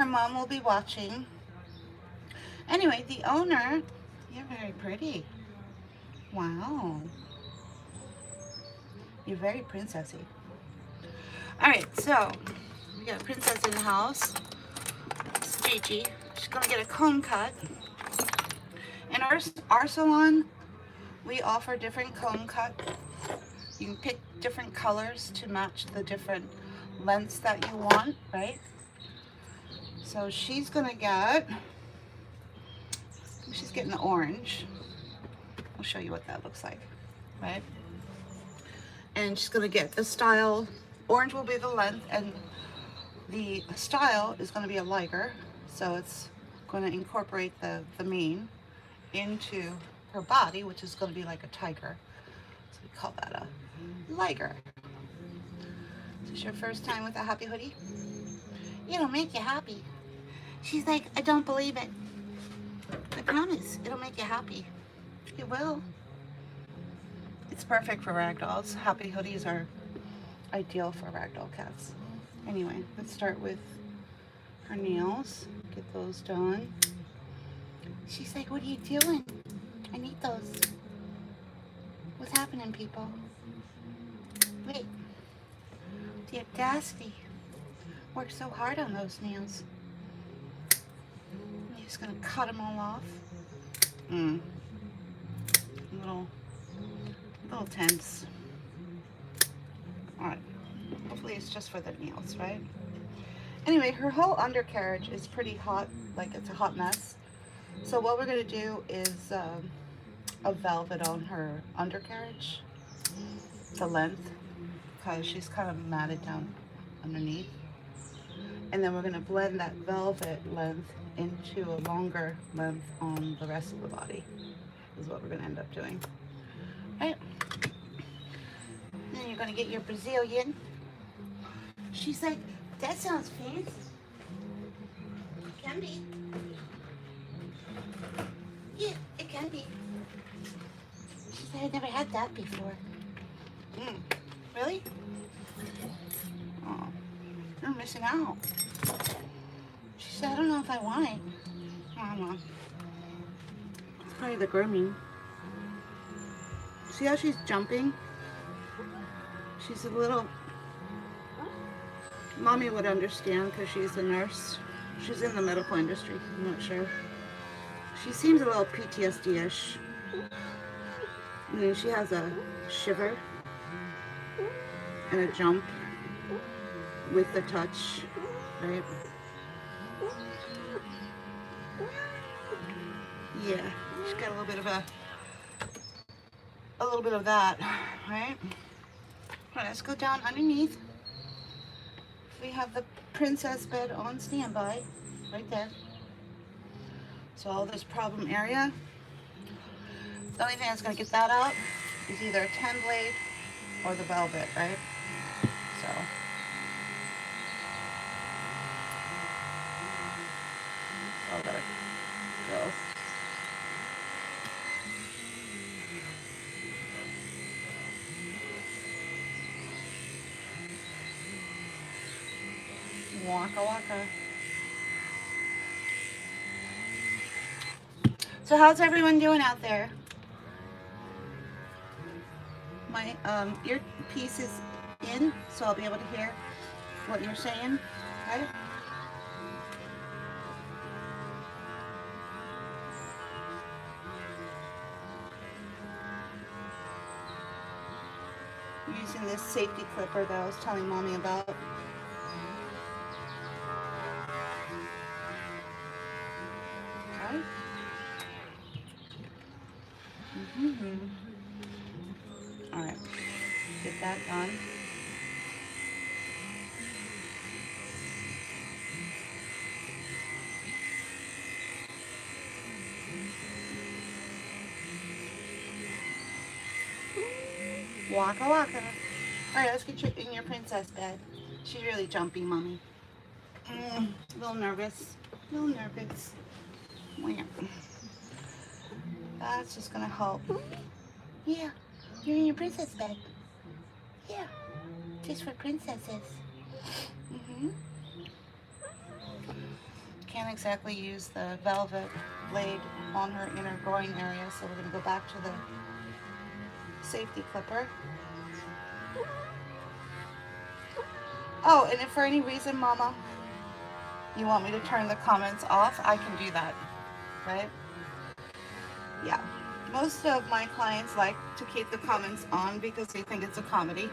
Her mom will be watching. Anyway, the owner, you're very pretty. Wow. You're very princessy. Alright, so we got a princess in the house. It's Gigi. She's gonna get a comb cut. In our salon, we offer different comb cut. You can pick different colors to match the different lengths that you want, right? So she's gonna get, she's getting the orange. I'll show you what that looks like, right? And she's gonna get the style. Orange will be the length, and the style is gonna be a lighter. So it's gonna incorporate the mane into her body, which is gonna be like a tiger. So we call that a liger. Is this your first time with a happy hoodie? It'll make you happy. She's like, I don't believe it. I promise, it'll make you happy. It will. It's perfect for ragdolls. Happy hoodies are ideal for ragdoll cats. Anyway, let's start with her nails. Get those done. She's like, what are you doing? I need those. What's happening, people? Wait. The audacity. Worked so hard on those nails. I'm just gonna cut them all off. A little tense. Alright. Hopefully it's just for the nails, right? Anyway, her whole undercarriage is pretty hot, like it's a hot mess. So what we're gonna do is a velvet on her undercarriage, the length, because she's kind of matted down underneath. And then we're gonna blend that velvet length into a longer length on the rest of the body, is what we're gonna end up doing. Right? Then you're gonna get your Brazilian. She's like, that sounds fancy. It can be. Yeah, it can be. She said, I've never had that before. Really? Oh, you're missing out. She said, I don't know if I want it. I don't know. It's probably the grooming. See how she's jumping? She's a little... Mommy would understand because she's a nurse. She's in the medical industry. I'm not sure. She seems a little PTSD-ish. And then she has a shiver and a jump with the touch, right? Yeah, she's got a little bit of that, right? All right, let's go down underneath. We have the princess bed on standby, right there. So all this problem area, the only thing that's gonna get that out is either a 10 blade or the velvet, right? So. I'll let it go. Waka waka. So how's everyone doing out there? My earpiece is in, so I'll be able to hear what you're saying, right? I'm using this safety clipper that I was telling Mommy about. All right, get that done. Waka waka. All right, let's get you in your princess bed. She's really jumpy, Mommy. A little nervous. A little nervous. That's just gonna help. Yeah, you're in your princess bed. Yeah, just for princesses. can't exactly use the velvet blade on her inner groin area, so we're going to go back to the safety clipper. Oh, and if for any reason, Mama, you want me to turn the comments off, I can do that, right? Yeah. Most of my clients like to keep the comments on because they think it's a comedy,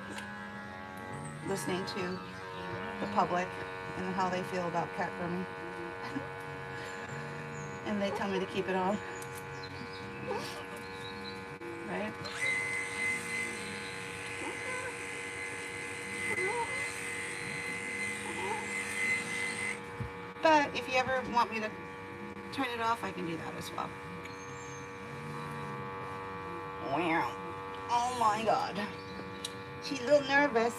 listening to the public and how they feel about cat grooming. And they tell me to keep it on, right? But if you ever want me to turn it off, I can do that as well. Wow. Oh my God. She's a little nervous.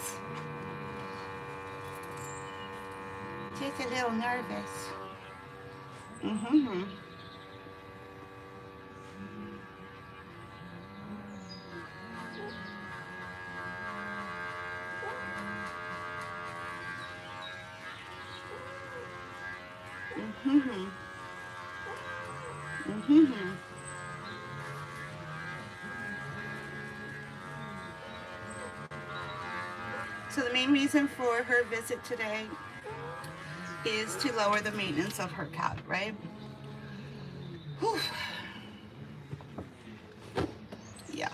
Just a little nervous. Mm-hmm. Mm-hmm. Mm-hmm. So the main reason for her visit today is to lower the maintenance of her cat, right? Whew. Yeah.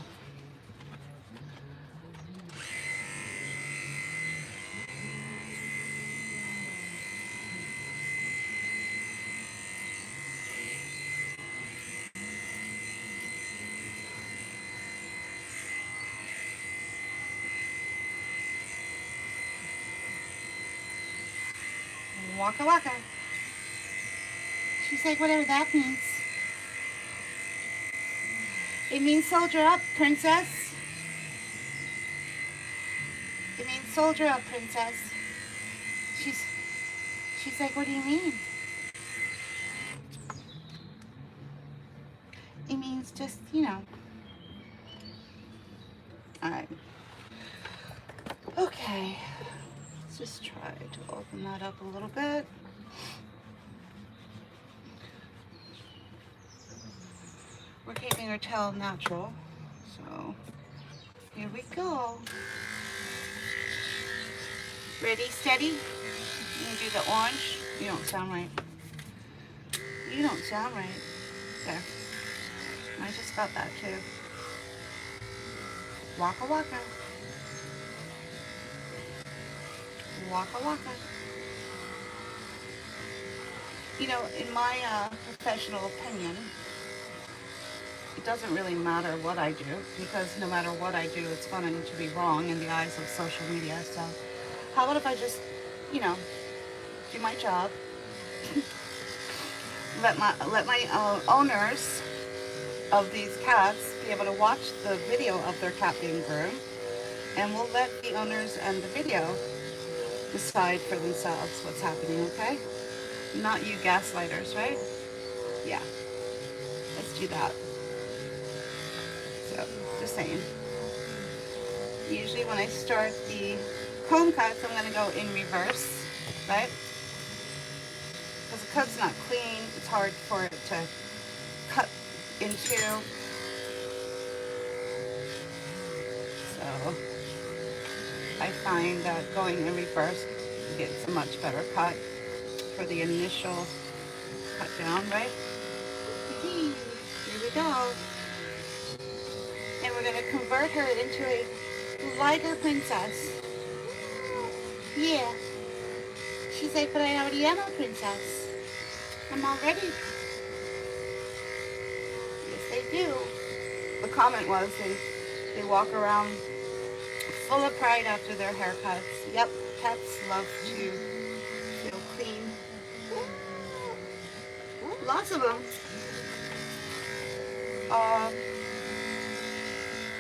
Waka waka. She's like, whatever that means. It means soldier up, princess. It means soldier up, princess. She's like, what do you mean? It means just, you know. All right. Okay. Let's just try to open that up a little bit. We're keeping her tail natural. So, here we go. Ready, steady? You gonna do the orange? You don't sound right. You don't sound right. There. I just got that too. Waka waka. Waka waka. You know, in my professional opinion, it doesn't really matter what I do, because no matter what I do, it's going to be wrong in the eyes of social media. So how about if I just, you know, do my job, let my owners of these cats be able to watch the video of their cat being groomed, and we'll let the owners and the video decide for themselves what's happening, okay? Not you gaslighters, right? Yeah, let's do that. So, just saying. Usually when I start the comb cuts, I'm going to go in reverse, right? Because the cut's not clean, it's hard for it to cut into. So, I find that going in reverse gets a much better cut for the initial cut down, right? Here we go. And we're going to convert her into a lighter princess. Yeah. She's like, but I already am a princess. I'm all ready. Yes, they do. The comment was they walk around full of pride after their haircuts. Yep, cats love to feel clean. Lots of them.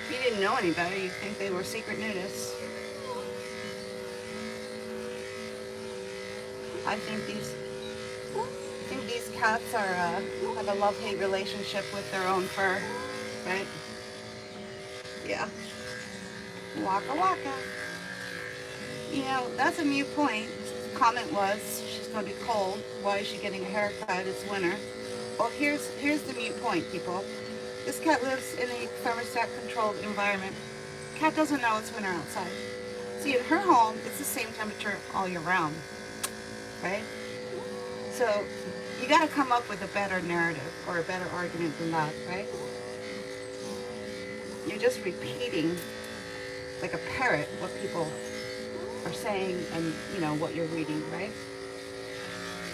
If you didn't know any better, you'd think they were secret nudists. I think these cats are have a love-hate relationship with their own fur, right? Yeah. Waka waka. You know, that's a mute point. The comment was she's going to be cold. Why is she getting a haircut? It's winter. Well, here's the mute point, people. This cat lives in a thermostat-controlled environment. Cat doesn't know it's winter outside. See, in her home, it's the same temperature all year round, right? So you got to come up with a better narrative or a better argument than that, right? You're just repeating like a parrot what people are saying and, you know, what you're reading, right?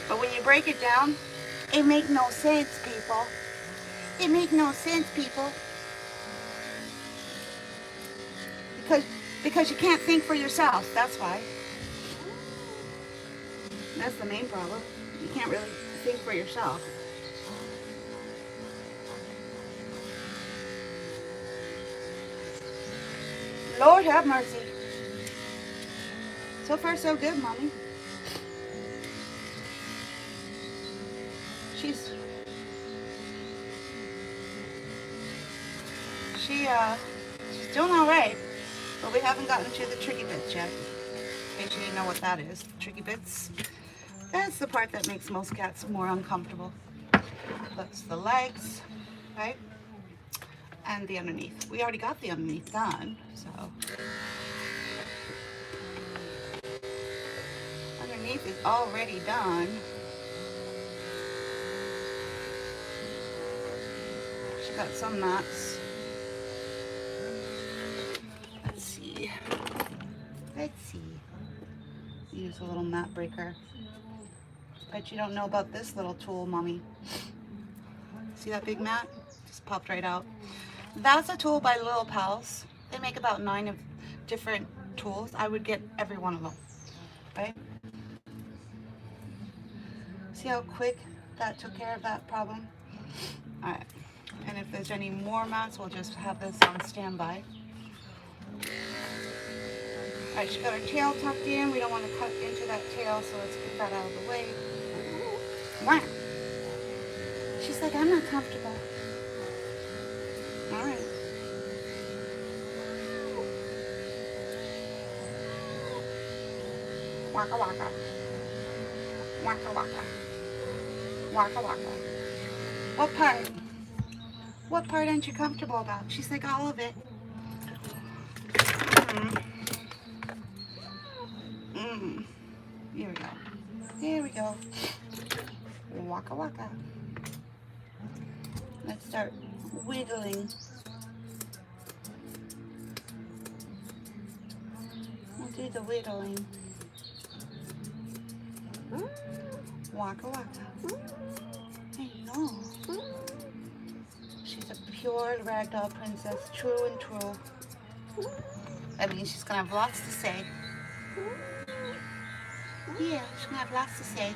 But when you break it down, it make no sense, people. It make no sense, people. Because you can't think for yourself, that's why. That's the main problem. You can't really think for yourself. Lord have mercy. So far, so good, Mommy. She's doing all right, but we haven't gotten to the tricky bits yet. In case you didn't know what that is, tricky bits. That's the part that makes most cats more uncomfortable. That's the legs, right? And the underneath. We already got the underneath done, so. Underneath is already done. She got some knots. Let's see. Use a little mat breaker. Bet you don't know about this little tool, Mommy. See that big mat? Just popped right out. That's a tool by Little Pals. They make about 9 of different tools. I would get every one of them, right? See how quick that took care of that problem? All right. And if there's any more mats, we'll just have this on standby. All right, she got her tail tucked in. We don't want to cut into that tail, so let's get that out of the way. Wow. She's like, I'm not comfortable. All right. Waka waka. Waka waka. Waka waka. What part? What part aren't you comfortable about? She's like, all of it. Here we go. Here we go. Waka waka. Let's start wiggling. We'll do the whittling. Waka waka. I know. She's a pure Ragdoll princess, true and true. That means she's gonna have lots to say. Yeah, she's gonna have lots to say.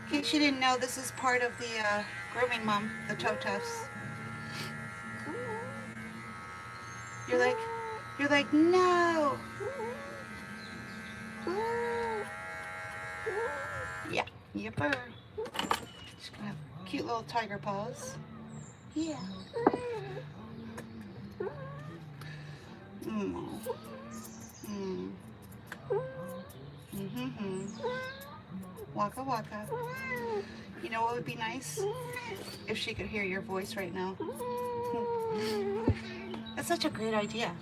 In case you didn't know, this is part of the grooming mom, the toe tufts. You're like, no. Yeah, yipper. She's gonna have cute little tiger paws. Yeah. Waka waka. You know what would be nice? If she could hear your voice right now. That's such a great idea.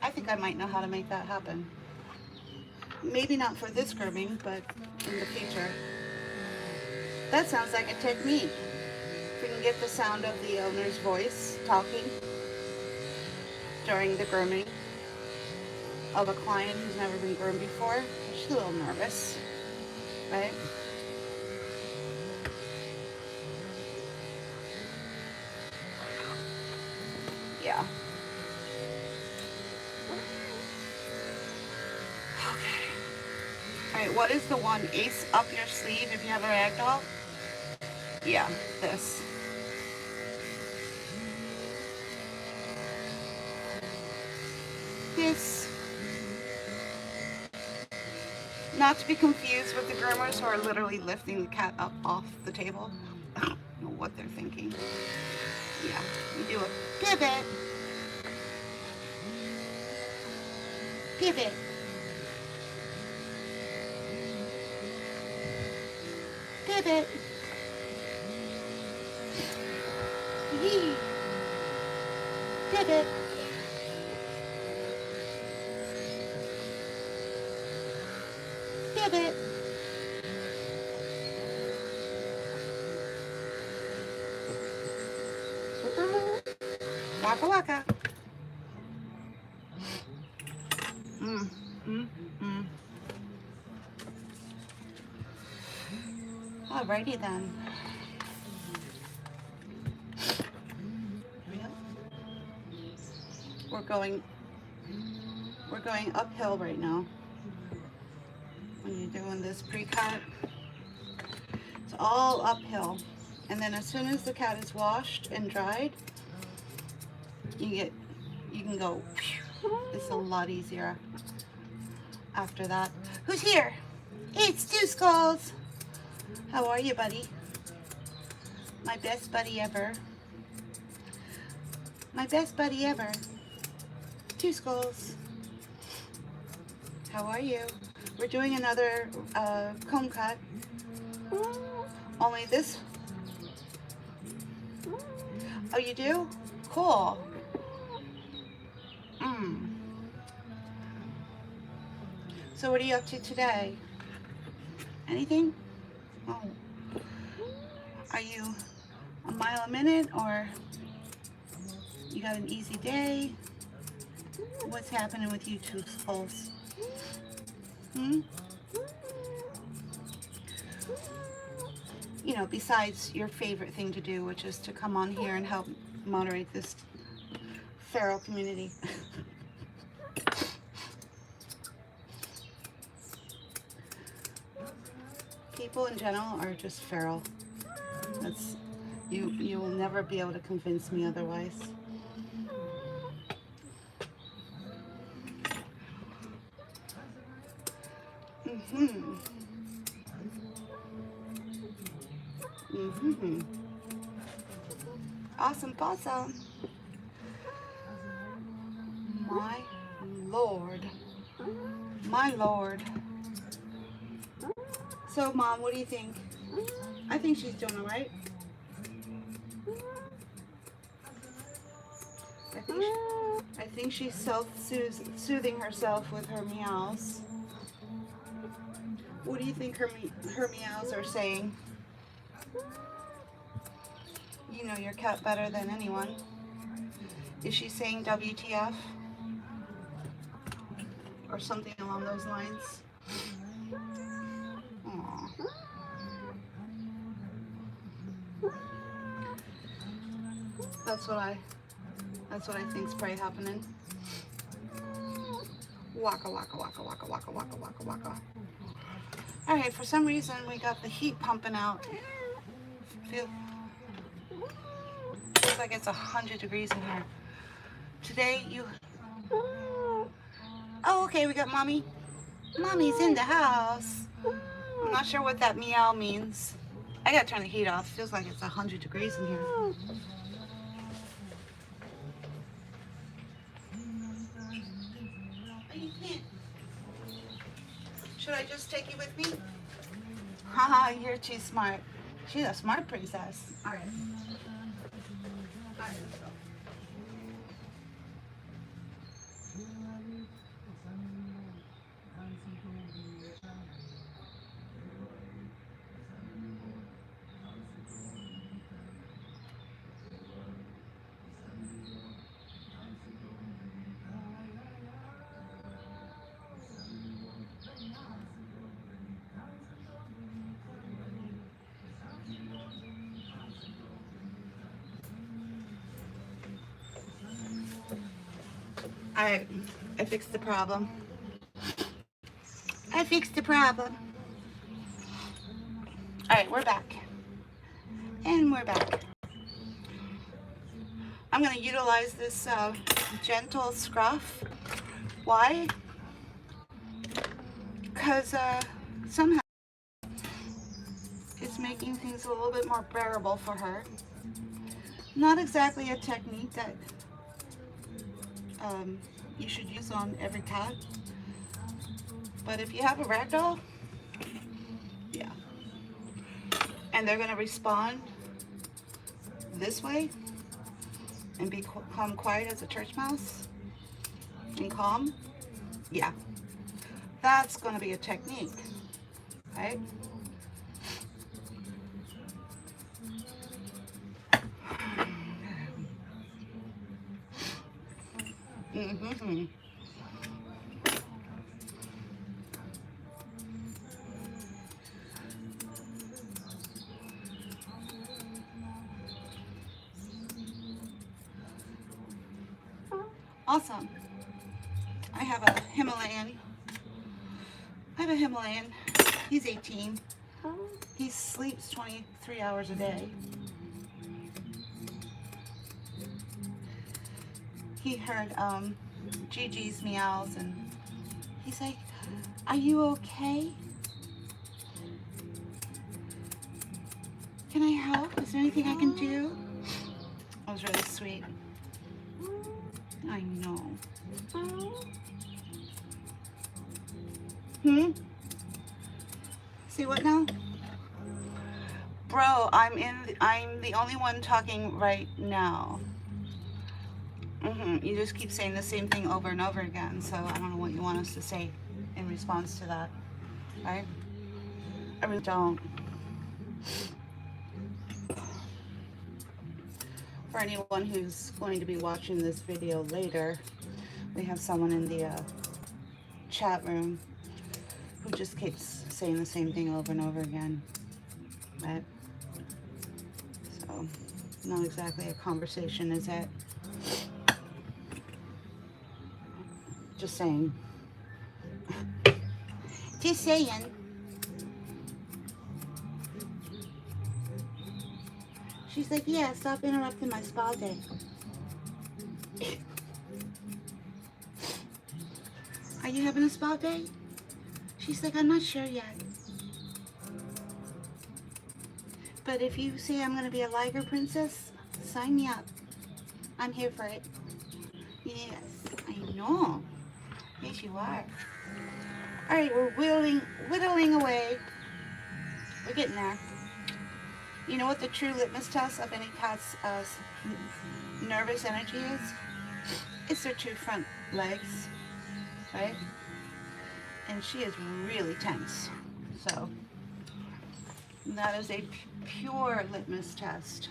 I think I might know how to make that happen. Maybe not for this grooming, but in the future. That sounds like a technique. If we can get the sound of the owner's voice talking during the grooming of a client who's never been groomed before. She's a little nervous, right? Yeah. Okay. Alright, what is the one ace up your sleeve if you have a Ragdoll? Yeah, this. This. Not to be confused with the groomers who are literally lifting the cat up off the table. I don't know what they're thinking. Yeah, you do a pivot. Pivot. Pivot. Yee. Pivot. Pivot. Waka waka. Alrighty then. We're going uphill right now. When you're doing this pre-cut, it's all uphill. And then as soon as the cat is washed and dried, you can go. It's a lot easier after that. Who's here? It's Two Skulls. How are you, buddy? My best buddy ever. My best buddy ever. Two Skulls. How are you? We're doing another comb cut. Only this. Oh, you do? Cool. So what are you up to today? Anything? Oh. Are you a mile a minute, or you got an easy day? What's happening with you, Two Skulls? You know, besides your favorite thing to do, which is to come on here and help moderate this feral community. People in general are just feral. That's you will never be able to convince me otherwise. Awesome possum. My Lord. My Lord. So, Mom, what do you think? I think she's doing all right. I think she's self-soothing herself with her meows. What do you think her meows are saying? You know your cat better than anyone. Is she saying WTF? Or something along those lines? Aww. That's what I think's probably happening. Waka waka waka waka waka waka waka waka. Alright, for some reason we got the heat pumping out. Feels like it's 100 degrees in here. Today Oh, okay, we got Mommy. Mommy's in the house. I'm not sure what that meow means. I gotta turn the heat off. Feels like it's 100 degrees in here. Should I just take you with me? Haha, you're too smart. She's a smart princess. Alright. Alright, let's go. Alright, I fixed the problem. I fixed the problem. Alright, we're back. And we're back. I'm going to utilize this gentle scruff. Why? Because somehow it's making things a little bit more bearable for her. Not exactly a technique that you should use on every cat, but if you have a ragdoll, yeah, and they're going to respond this way and become quiet as a church mouse and calm. Yeah, that's going to be a technique, right? Mm-hmm. Awesome. I have a Himalayan. He's 18. He sleeps 23 hours a day. He heard Gigi's meows and he's like, "Are you okay? Can I help? Is there anything I can do?" That was really sweet. I know. See what now? Bro, I'm the only one talking right now. You just keep saying the same thing over and over again, so I don't know what you want us to say in response to that, right? I really don't. For anyone who's going to be watching this video later, we have someone in the chat room who just keeps saying the same thing over and over again, right? So, not exactly a conversation, is it? Just saying. Just saying. She's like, "Yeah, stop interrupting my spa day." Are you having a spa day? She's like, "I'm not sure yet. But if you say I'm going to be a liger princess, sign me up. I'm here for it." Yes, I know. Yes, you are. All right, we're whittling away. We're getting there. You know what the true litmus test of any cat's nervous energy is? It's their two front legs, right? And she is really tense. So that is a pure litmus test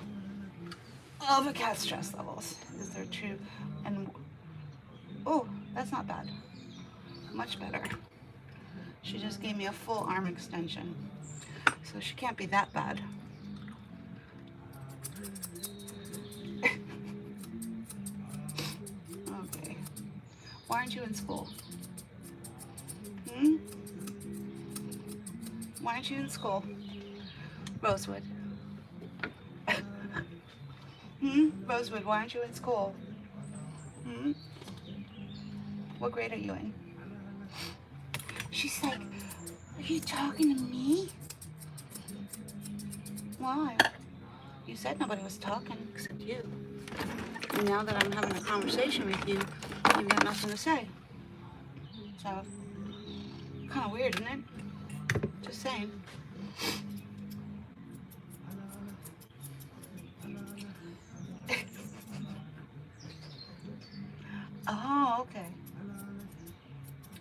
of a cat's stress levels. Is their true, and oh, that's not bad. Much better. She just gave me a full arm extension, so she can't be that bad. Okay. Why aren't you in school? Why aren't you in school? Rosewood. Rosewood, why aren't you in school? What grade are you in? She's like, "Are you talking to me?" Why? You said nobody was talking except you. And now that I'm having a conversation with you, you've got nothing to say. So, kind of weird, isn't it? Just saying. Oh, okay.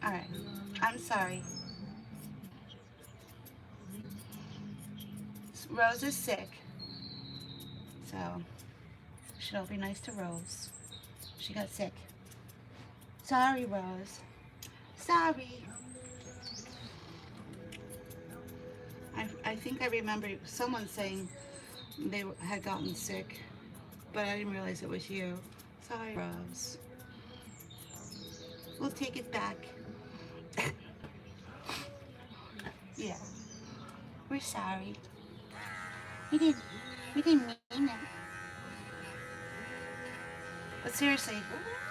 All right. I'm sorry. Rose is sick. So, should all be nice to Rose. She got sick. Sorry, Rose. Sorry. I think I remember someone saying they had gotten sick, but I didn't realize it was you. Sorry, Rose. We'll take it back. Yeah. We're sorry. We didn't mean it. But seriously,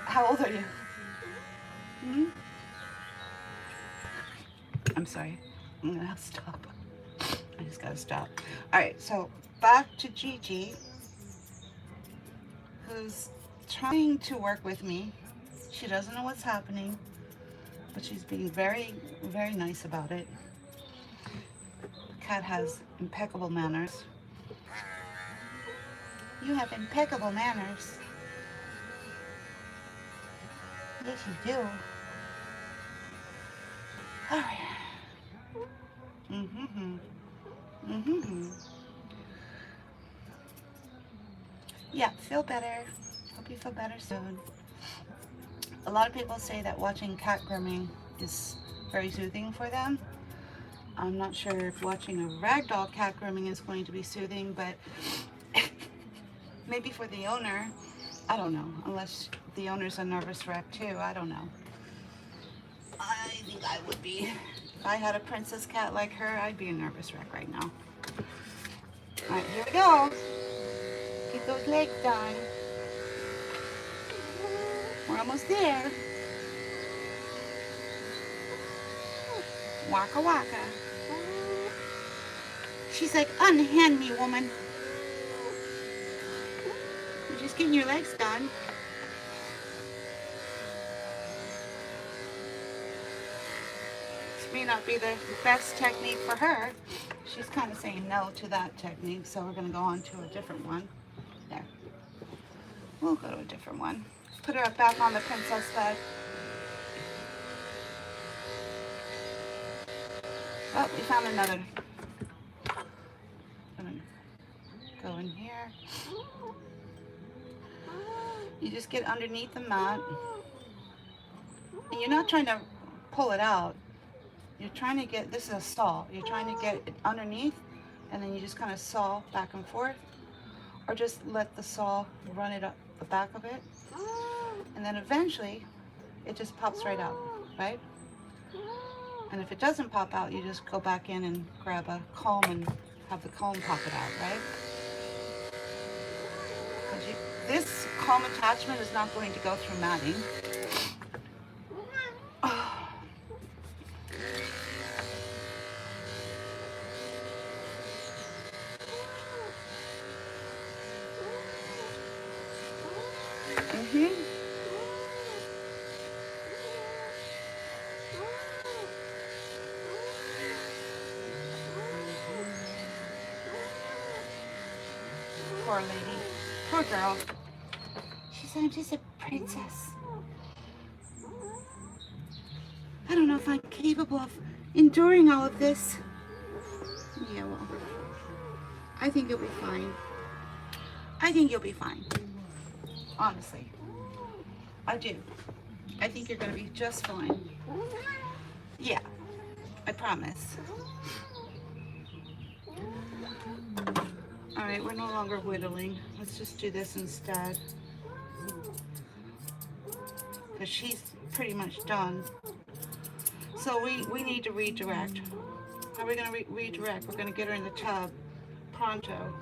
how old are you? I'm sorry. I'm gonna have to stop. I just gotta stop. Alright, so back to Gigi, who's trying to work with me. She doesn't know what's happening, but she's being very, very nice about it. cat has impeccable manners. You have impeccable manners. Yes, you do. All right. Mm-hmm. Mm-hmm. Yeah, feel better. Hope you feel better soon. A lot of people say that watching cat grooming is very soothing for them. I'm not sure if watching a ragdoll cat grooming is going to be soothing, but maybe for the owner, I don't know. Unless the owner's a nervous wreck too, I don't know. I think I would be. If I had a princess cat like her, I'd be a nervous wreck right now. All right, here we go. Get those legs done. We're almost there. Waka waka. She's like, unhand me, woman. You're just getting your legs done. This may not be the best technique for her. She's kind of saying no to that technique, so we're going to go on to a different one. There. We'll go to a different one. Put her back on the princess bed. Oh, we found another. I'm gonna go in here. You just get underneath the mat. And you're not trying to pull it out. You're trying to get, this is a saw. You're trying to get it underneath, and then you just kind of saw back and forth. Or just let the saw run it up the back of it. And then eventually, it just pops right out, right? And if it doesn't pop out, you just go back in and grab a comb and have the comb pop it out, right? Because this comb attachment is not going to go through matting. Poor lady. Poor girl. She said, I'm just a princess. I don't know if I'm capable of enduring all of this. Yeah, well, I think you'll be fine. I think you'll be fine. Honestly. I do. I think you're going to be just fine. Yeah. I promise. Alright, we're no longer whittling. Let's just do this instead. Because she's pretty much done. So we need to redirect. How are we going to redirect? We're going to get her in the tub pronto.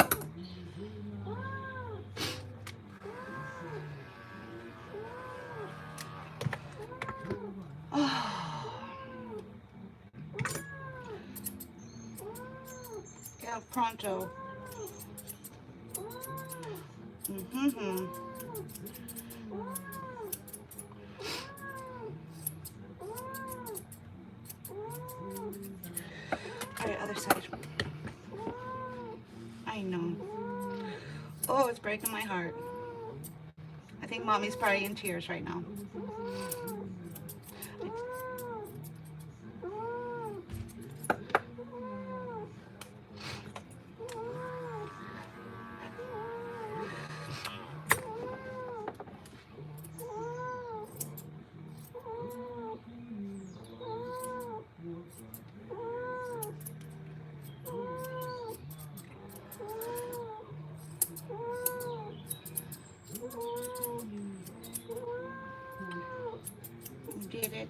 Oh. Yeah, pronto. Mm-hmm. Alright, other side. I know. Oh, it's breaking my heart. I think mommy's probably in tears right now. You did it.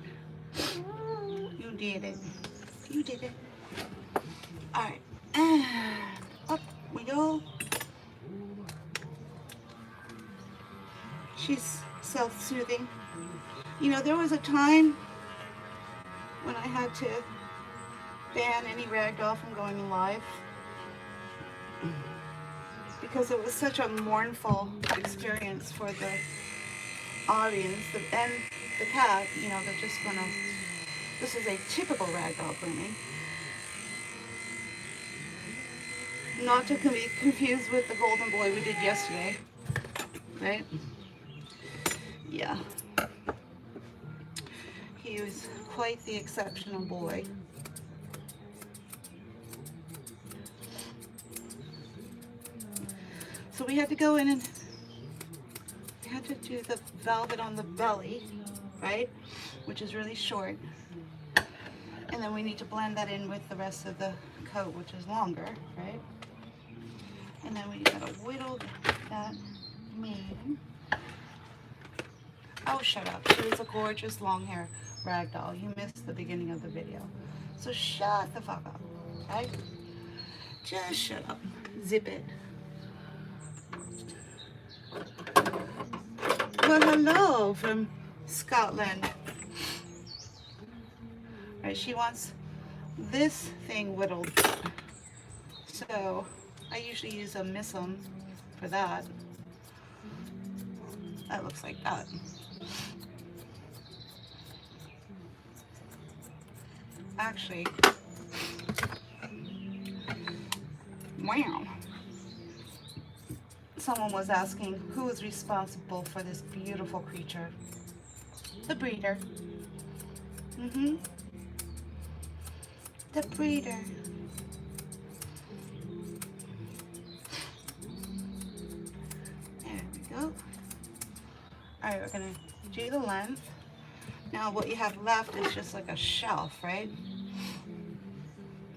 You did it. You did it. Alright. And up we go. She's self-soothing. You know, there was a time when I had to ban any ragdoll from going live because it was such a mournful experience for the audience and the cat. You know, they're just gonna, this is a typical ragdoll grooming. Not to be confused with the golden boy we did yesterday, right? Yeah. He was quite the exceptional boy. So we had to go in and we had to do the velvet on the belly, right? Which is really short. And then we need to blend that in with the rest of the coat, which is longer, right? And then we gotta whittle that mane. Oh, shut up. She was a gorgeous long hair ragdoll. You missed the beginning of the video. So shut the fuck up, right? Just shut up. Zip it. Well, hello from Scotland. Right, she wants this thing whittled. So I usually use a missum for that. That looks like that. Actually, wow. Someone was asking who is responsible for this beautiful creature. The breeder. The breeder. There we go. Alright, we're gonna do the length. Now what you have left is just like a shelf, right?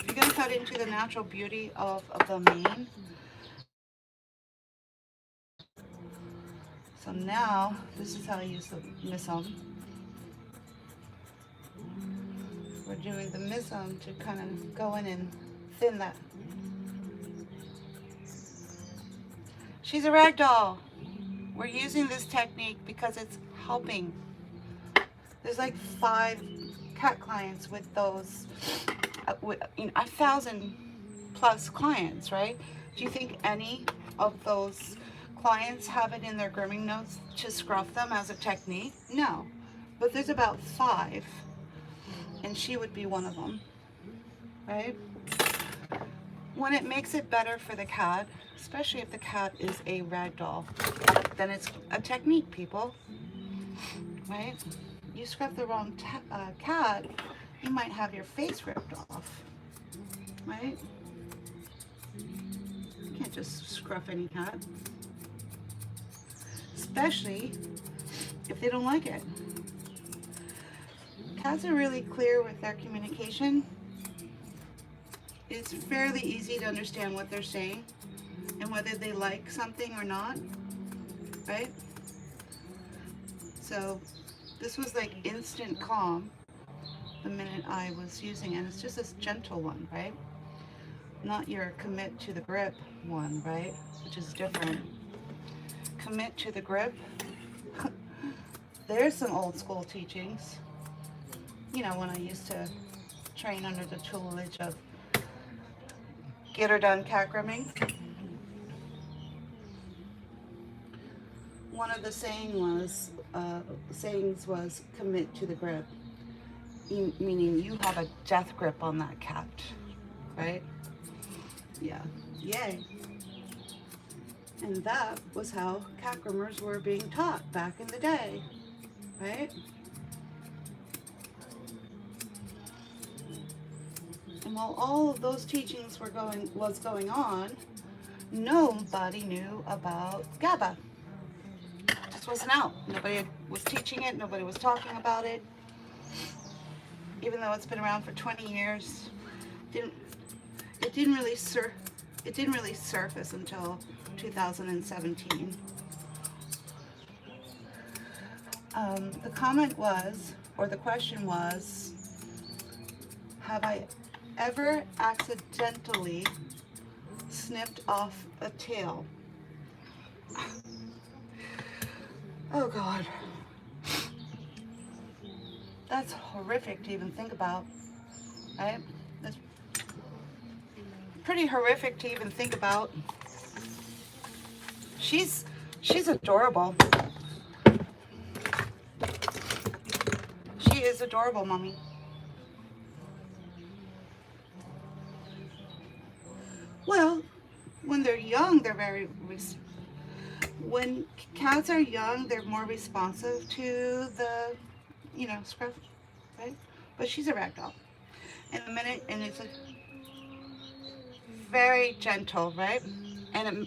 You're gonna cut into the natural beauty of the mane. So now, this is how I use the missum. We're doing the missum to kind of go in and thin that. She's a ragdoll. We're using this technique because it's helping. There's like 5 cat clients with those, with, 1,000 plus clients, right? Do you think any of those clients have it in their grooming notes to scruff them as a technique? No, but there's about 5, and she would be one of them, right? When it makes it better for the cat, especially if the cat is a ragdoll, then it's a technique, people, right? You scruff the wrong cat, you might have your face ripped off, right? You can't just scruff any cat, especially if they don't like it. Cats are really clear with their communication. It's fairly easy to understand what they're saying and whether they like something or not, right? So this was like instant calm the minute I was using it. And it's just this gentle one, right? Not your commit to the grip one, right? Which is different. Commit to the grip. There's some old school teachings. You know, when I used to train under the tutelage of Get Her Done cat grooming. One of the sayings was commit to the grip, meaning you have a death grip on that cat, right? Yeah, yay. And that was how cat groomers were being taught back in the day, right? And while all of those teachings was going on, nobody knew about GABA. It just wasn't out. Nobody was teaching it. Nobody was talking about it. Even though it's been around for 20 years, it didn't really surface until 2017. The comment was, or the question was, have I ever accidentally snipped off a tail? Oh God. That's horrific to even think about, right? That's pretty horrific to even think about. She's adorable. She is adorable, mommy. Well, they're young, they're very, when cats are young, they're more responsive to the, you know, scruff, right? But she's a ragdoll. In a minute, and it's like very gentle, right? And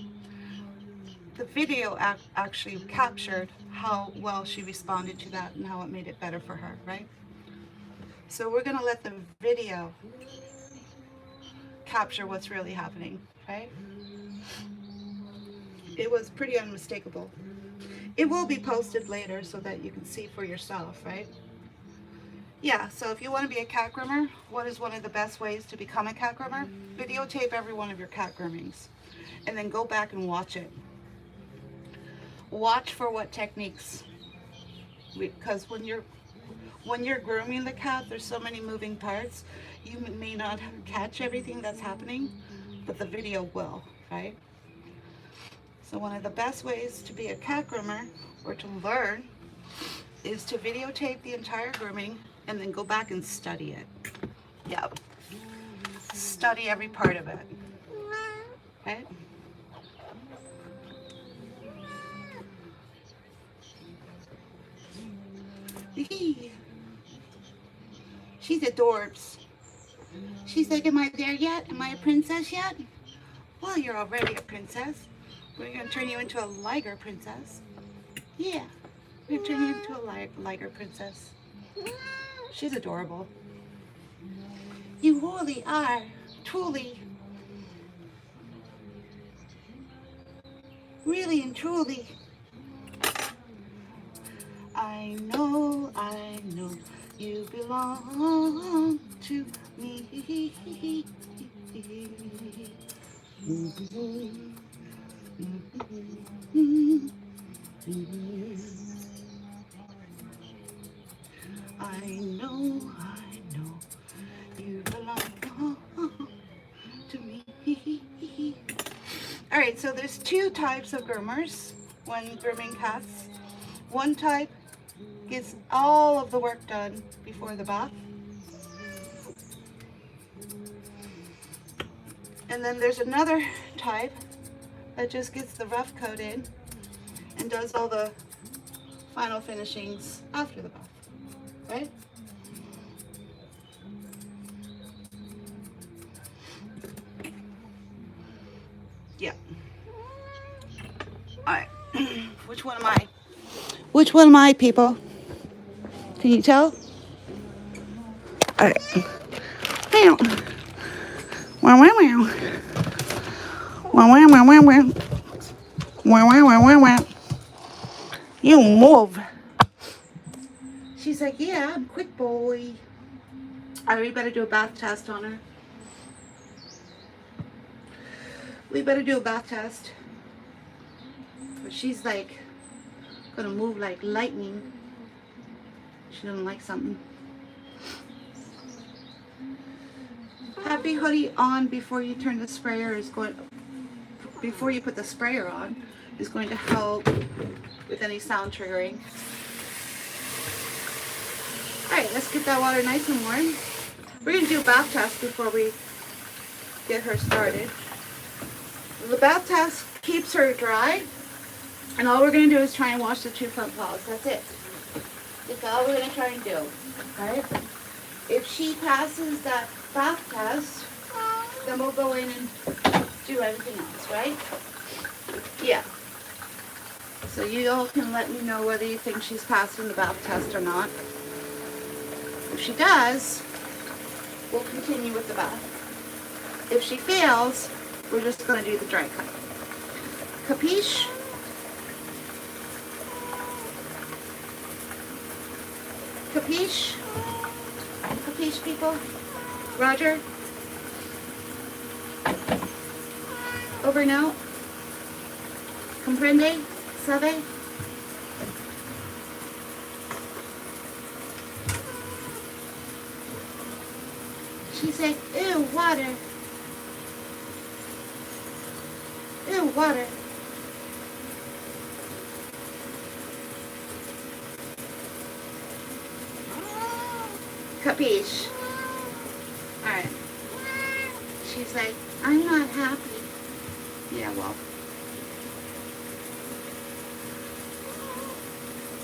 the video actually captured how well she responded to that and how it made it better for her, right? So we're gonna let the video capture what's really happening, right? It was pretty unmistakable. It will be posted later so that you can see for yourself, right? Yeah, so if you want to be a cat groomer, what is one of the best ways to become a cat groomer? Videotape every one of your cat groomings and then go back and watch it. Watch for what techniques, because when you're grooming the cat, there's so many moving parts. You may not catch everything that's happening, but the video will, right? So one of the best ways to be a cat groomer or to learn is to videotape the entire grooming and then go back and study it. Yeah. Study every part of it. Okay? She's adorbs. She's like, am I there yet? Am I a princess yet? Well, you're already a princess. We're going to turn you into a liger princess. Yeah. We're going to turn you into a liger princess. She's adorable. You really are. Truly. Really and truly. I know you belong to me. I know you belong to me. All right, so there's two types of groomers when grooming cats. One type gets all of the work done before the bath. And then there's another type that just gets the rough coat in and does all the final finishings after the bath, right? Yeah. All right. Which one am I? Which one am I, people? Can you tell? All right. Meow. Wow, wow, wow. Wow, wow, wow, wow, wow. Wow, wow, wow, wow, wow. You move. She's like, yeah, I'm quick boy. All right, we better do a bath test on her. We better do a bath test. But she's like, gonna move like lightning. She doesn't like something. Happy hoodie on before you turn the sprayer is going, before you put the sprayer on, is going to help with any sound triggering. Alright, let's get that water nice and warm. We're going to do a bath test before we get her started. The bath test keeps her dry, and all we're going to do is try and wash the two front paws. That's it. That's all we're going to try and do. Alright? If she passes that bath test, then we'll go in and do everything else, right? Yeah. So you all can let me know whether you think she's passing the bath test or not. If she does, we'll continue with the bath. If she fails, we're just going to do the dry cut. Capiche? Capiche? Capiche, people? Roger? Over and out? Comprende? Sabe? She said, ew, water. Ew, water. Capiche? Alright. She's like, I'm not happy. Yeah, well.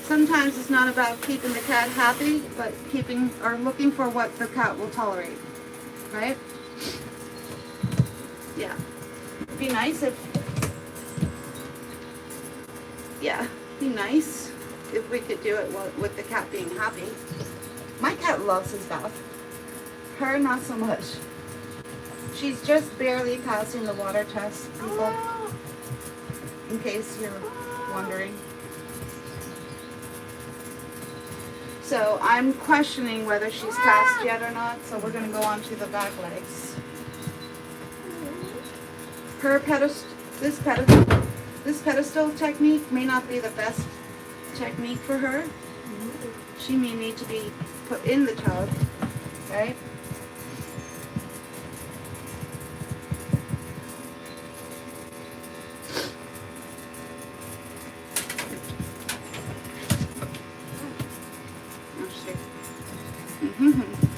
Sometimes it's not about keeping the cat happy, but keeping or looking for what the cat will tolerate, right? Yeah. It'd be nice if, yeah, be nice if we could do it with the cat being happy. My cat loves his bath. Her, not so much. She's just barely passing the water test, people, in case you're wondering. So I'm questioning whether she's passed yet or not, so we're going to go on to the back legs. Her this pedestal technique may not be the best technique for her. She may need to be put in the tub, right?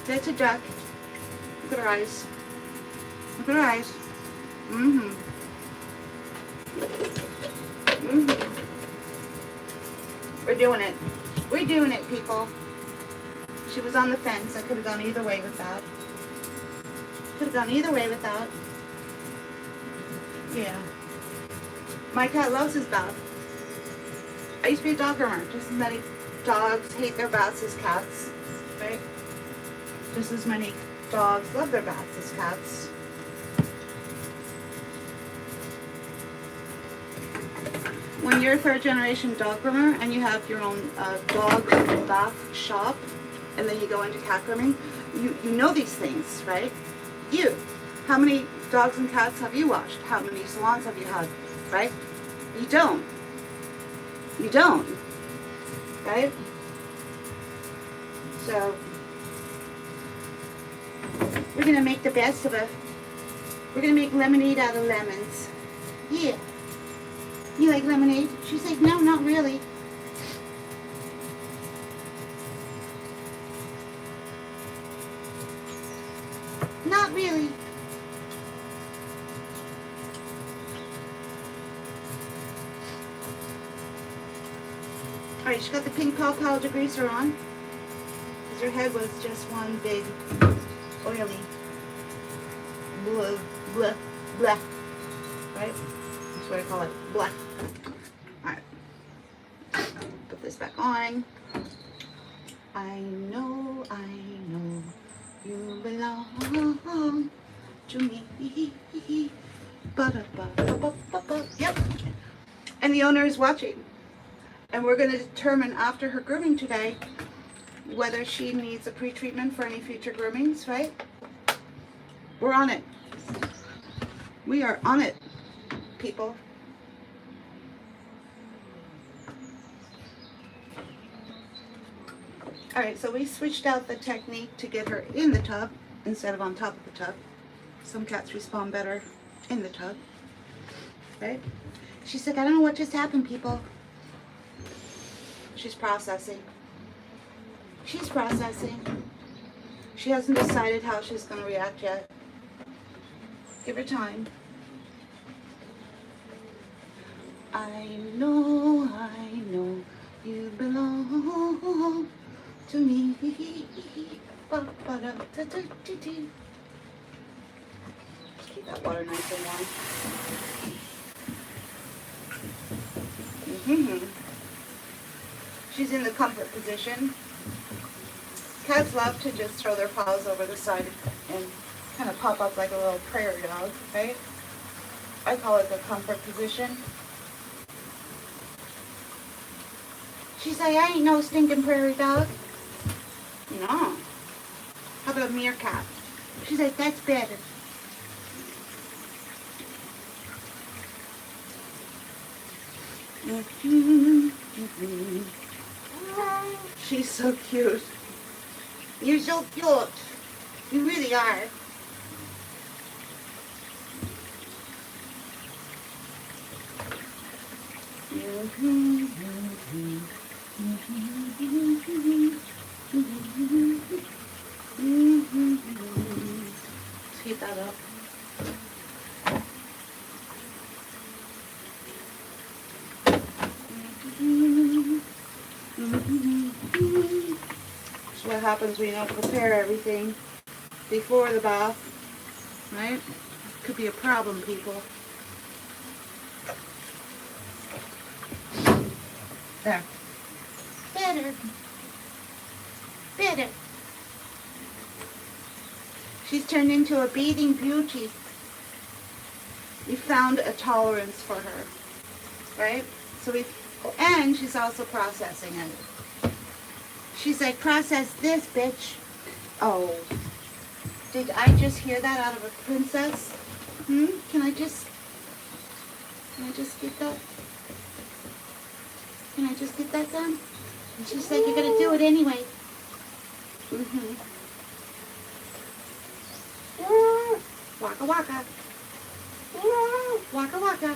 That's a duck. Look at her eyes. Look at her eyes. We're doing it. We're doing it, people. She was on the fence. I could have gone either way with that. Could have gone either way with that. Yeah. My cat loves his bath. I used to be a dog groomer. Just as many dogs hate their baths as cats, right? Just as many dogs love their baths as cats. When you're a third generation dog groomer and you have your own dog bath shop, and then you go into cat grooming, you know these things, right? How many dogs and cats have you washed? How many salons have you had, right? You don't, right? So we're gonna make the best of it. We're gonna make lemonade out of lemons. Yeah. You like lemonade? She's like, no, not really. Not really. Alright, she got the pink paw powder degreaser on. Because her head was just one big, oily, blah, blah, blah. Right? That's what I call it, blah. Alright. Put this back on. I know you belong to me. Ba-da-ba-ba-ba-ba-ba. Yep. And the owner is watching. And we're going to determine after her grooming today whether she needs a pre-treatment for any future groomings, right? We're on it. We are on it, people. Alright, so we switched out the technique to get her in the tub instead of on top of the tub. Some cats respond better in the tub. Right? She's like, I don't know what just happened, people. She's processing. She's processing. She hasn't decided how she's going to react yet. Give her time. I know you belong to me. Keep that water nice and warm. She's in the comfort position. Cats love to just throw their paws over the side and kind of pop up like a little prairie dog, right? I call it the comfort position. She's like, I ain't no stinking prairie dog. No. How about a meerkat? She's like, that's better. She's so cute. You're so cute. You really are. Let's heat that up. That's what happens when you don't prepare everything before the bath, right? Could be a problem, people. There. Better. Better. She's turned into a bathing beauty. We found a tolerance for her, right? So and she's also processing it. She's like, process this, bitch. Oh, did I just hear that out of a princess? Can I just get that? Can I just get that done? And she's like, you're gonna do it anyway. Waka waka. Waka waka.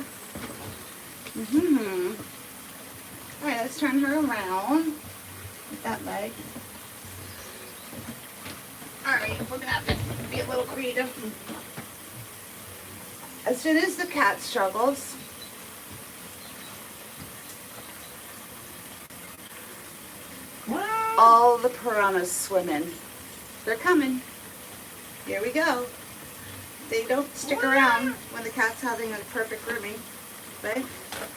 Alright, let's turn her around with that leg. Alright, we're gonna have to be a little creative. As soon as the cat struggles, all the piranhas swim in. They're coming. Here we go. They don't stick around when the cat's having a perfect grooming, right?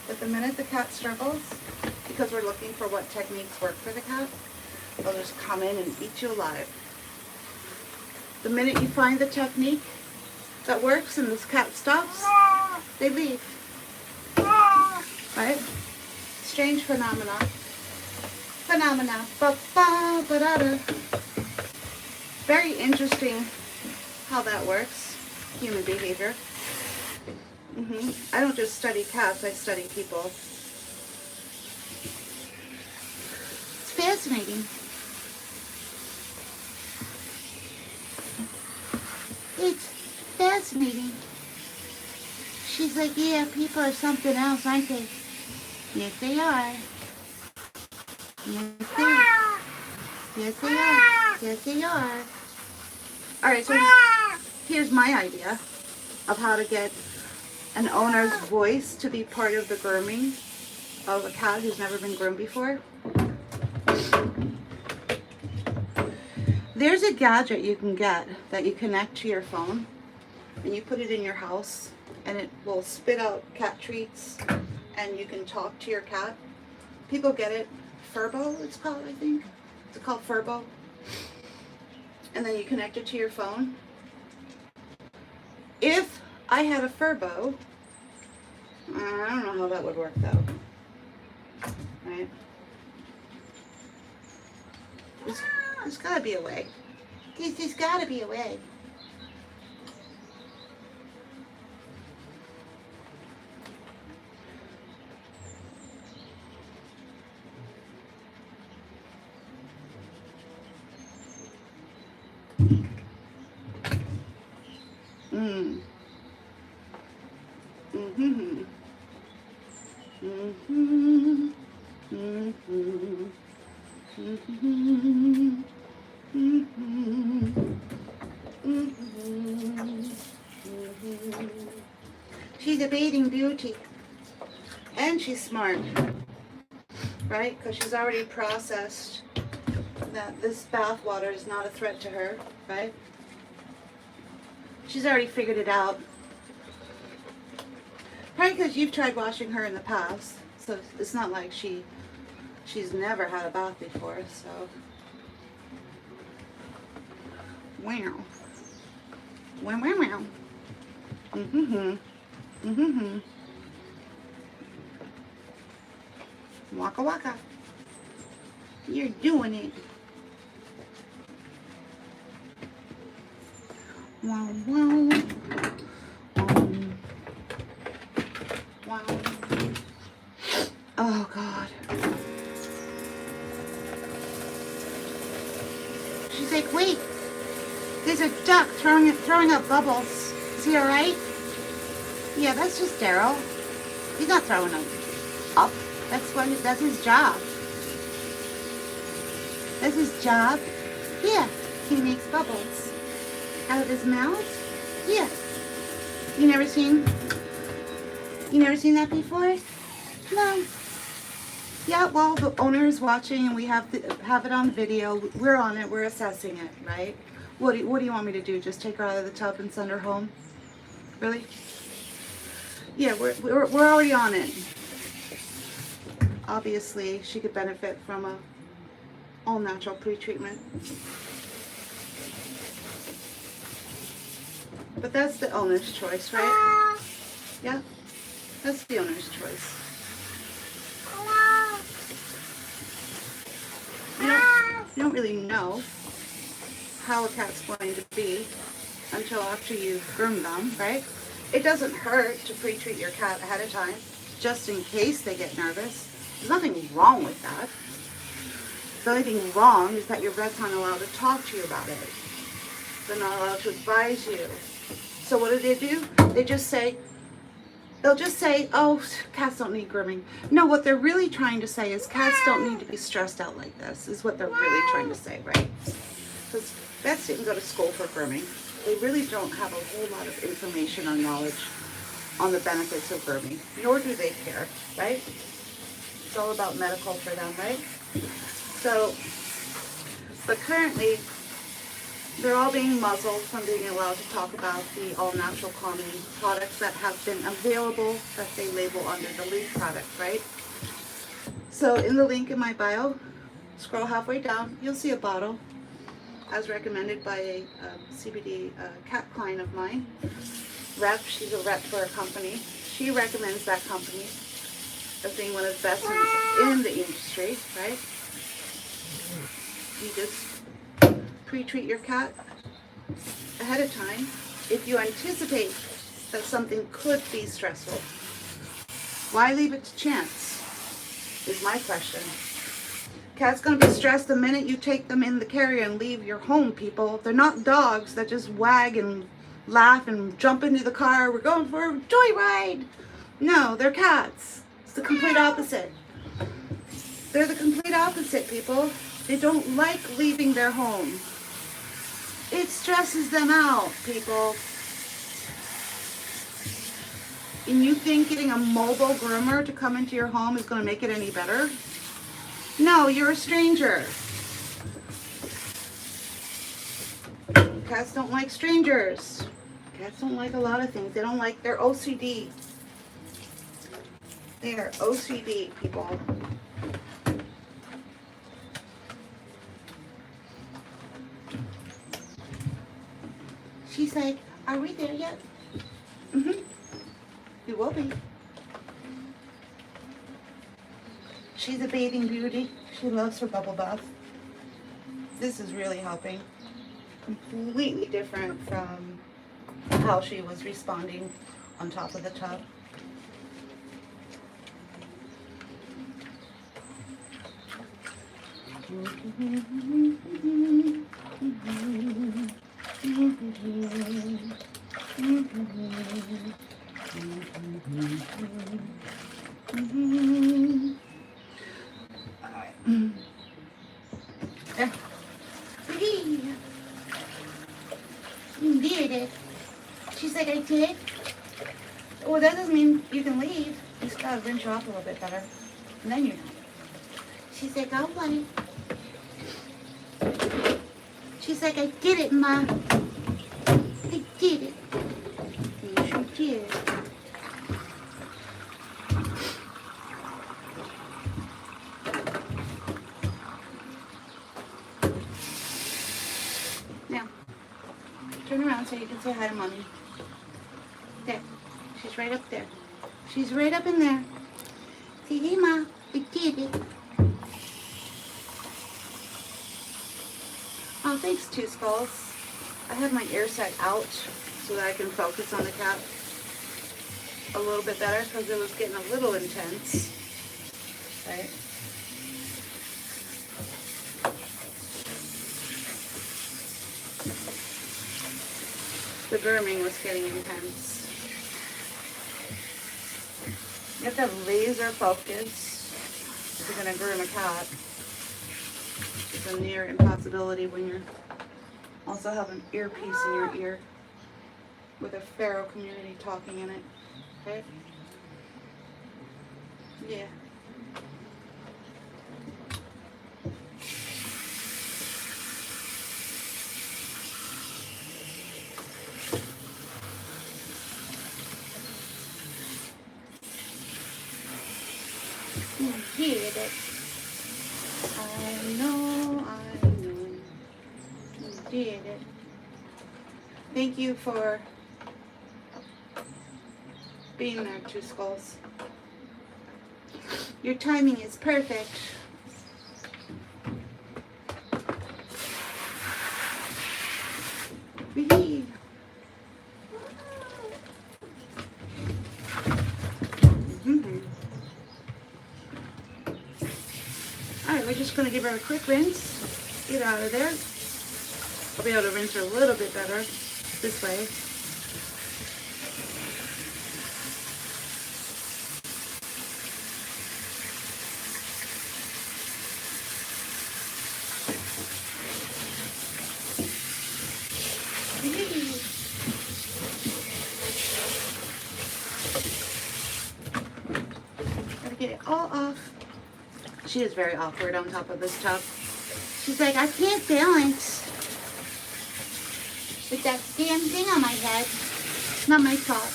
But the minute the cat struggles, because we're looking for what techniques work for the cat, they'll just come in and eat you alive. The minute you find the technique that works and this cat stops, they leave. Right? Strange phenomena. Ba-ba-ba-da-da. Very interesting how that works. Human behavior. I don't just study cats, I study people. It's fascinating. It's fascinating. She's like, yeah, people are something else, aren't they? Yes, they are. Yes, they are. Yes, they are. Yes, they are. Alright, so here's my idea of how to get an owner's voice to be part of the grooming of a cat who's never been groomed before. There's a gadget you can get that you connect to your phone and you put it in your house and it will spit out cat treats and you can talk to your cat. People get it. Furbo, it's called, I think. It's called Furbo. And then you connect it to your phone. If I had a Furbo, I don't know how that would work though. Right? There's gotta be a way. There's gotta be a way. She's a bathing beauty, and she's smart, right? Because she's already processed that this bath water is not a threat to her, right? She's already figured it out. Probably because you've tried washing her in the past, so it's not like she's never had a bath before, so. Wow. Wow, wow, wow. Waka waka. You're doing it. Wow, wow. Wow. Oh, God. She's like, wait. There's a duck throwing up bubbles. Is he alright? Yeah, that's just Daryl. He's not throwing them up. That's his job. That's his job. Yeah, he makes bubbles out of his mouth. Yeah. You never seen that before? No. Yeah, well, the owner is watching and we have have it on video. We're on it. We're assessing it, right? What do you want me to do? Just take her out of the tub and send her home? Really? Yeah, we're already on it. Obviously, she could benefit from a all natural pre-treatment. But that's the owner's choice, right? Yeah, that's the owner's choice. You don't really know how a cat's going to be until after you've groomed them, right? It doesn't hurt to pre-treat your cat ahead of time, just in case they get nervous. There's nothing wrong with that. The only thing wrong is that your vet's not allowed to talk to you about it. They're not allowed to advise you. So what do? They'll just say, oh, cats don't need grooming. No, what they're really trying to say is cats don't need to be stressed out like this, is what they're really trying to say, right? Because vets didn't go to school for grooming. They really don't have a whole lot of information or knowledge on the benefits of grooming, nor do they care, right? It's all about medical for them, right? So, but currently, they're all being muzzled from being allowed to talk about the all-natural calming products that have been available that they label under the Link product, right? So in the link in my bio, scroll halfway down, you'll see a bottle as recommended by a CBD cat client of mine. She's a rep for a company. She recommends that company as being one of the best in the industry, right? You just pre-treat your cat ahead of time if you anticipate that something could be stressful. Why leave it to chance is my question. Cat's going to be stressed the minute you take them in the carrier and leave your home, people. They're not dogs that just wag and laugh and jump into the car. We're going for a joyride. No, they're cats. It's the complete opposite. They're the complete opposite, people. They don't like leaving their home. It stresses them out, people. And you think getting a mobile groomer to come into your home is going to make it any better? No, you're a stranger. Cats don't like strangers. Cats don't like a lot of things. They don't like, they're OCD. They are OCD, people. She's like, are we there yet? Mm-hmm. You will be. She's a bathing beauty. She loves her bubble bath. This is really helping. Completely different from how she was responding on top of the tub. There. You did it. She's like, I did? Well, that doesn't mean you can leave. You just gotta rinse her off a little bit better. And then you're done. She's like, oh, buddy. She's like, I did it, Ma. I did it. You sure did. Now, turn around so you can say hi to Mommy. There. She's right up there. She's right up in there. Say, hey, Ma. I did it. Oh, thanks, Two Skulls. I have my ear set out so that I can focus on the cat a little bit better because it was getting a little intense. Right? The grooming was getting intense. You have to have laser focus if you're going to groom a cat. It's a near impossibility when you're also have an earpiece in your ear with a feral community talking in it. Okay? Yeah. You did it. I know. You did it. Thank you for being there, Two Skulls. Your timing is perfect. Wee. Alright, we're just going to give her a quick rinse. Get out of there. I'll be able to rinse her a little bit better this way. Gotta get it all off. She is very awkward on top of this tub. She's like, I can't balance with that damn thing on my head. It's not my fault.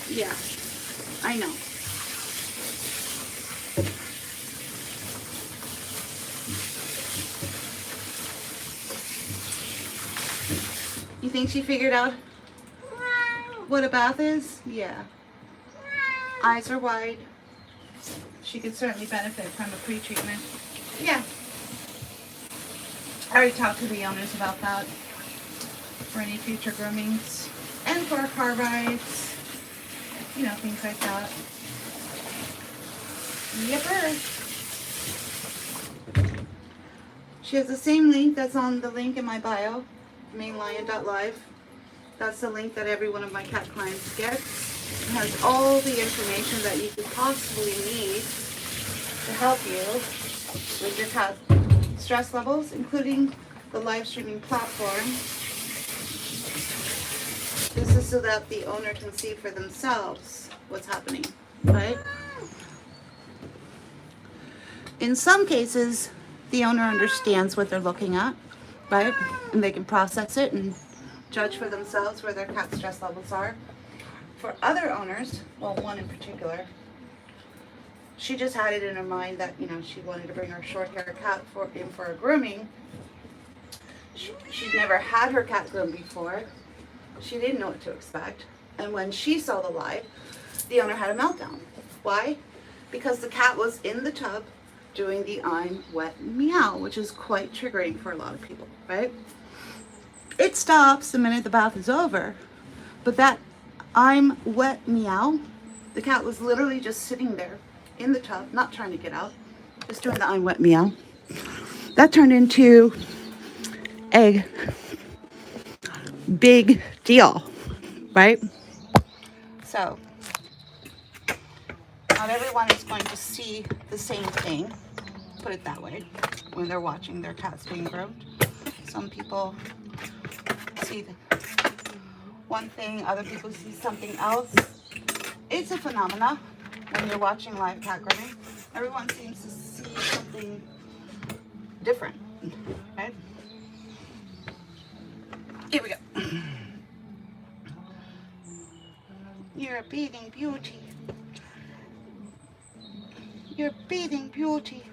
Yeah, I know. You think she figured out what a bath is? Yeah. Eyes are wide. She could certainly benefit from a pre-treatment. Yeah. I already talked to the owners about that for any future groomings and for car rides, you know, things like that. Yepper. She has the same link that's on the link in my bio, mainlion.live. That's the link that every one of my cat clients gets. It has all the information that you could possibly need to help you with your cat stress levels, including the live streaming platform. This is so that the owner can see for themselves what's happening, right? In some cases, the owner understands what they're looking at, right? And they can process it and judge for themselves where their cat stress levels are. For other owners, well, one in particular, she just had it in her mind that, you know, she wanted to bring her short-haired cat in for a grooming. She'd never had her cat groomed before. She didn't know what to expect. And when she saw the live, the owner had a meltdown. Why? Because the cat was in the tub doing the I'm wet meow, which is quite triggering for a lot of people, right? It stops the minute the bath is over, but that I'm wet meow, the cat was literally just sitting there in the tub, not trying to get out, just doing the I'm wet meow. That turned into a big deal, right? So, not everyone is going to see the same thing, put it that way, when they're watching their cats being groomed. Some people see one thing, other people see something else. It's a phenomena when you're watching live cat grooming. Everyone seems to see something different, right? Here we go. You're a bathing beauty. You're a bathing beauty.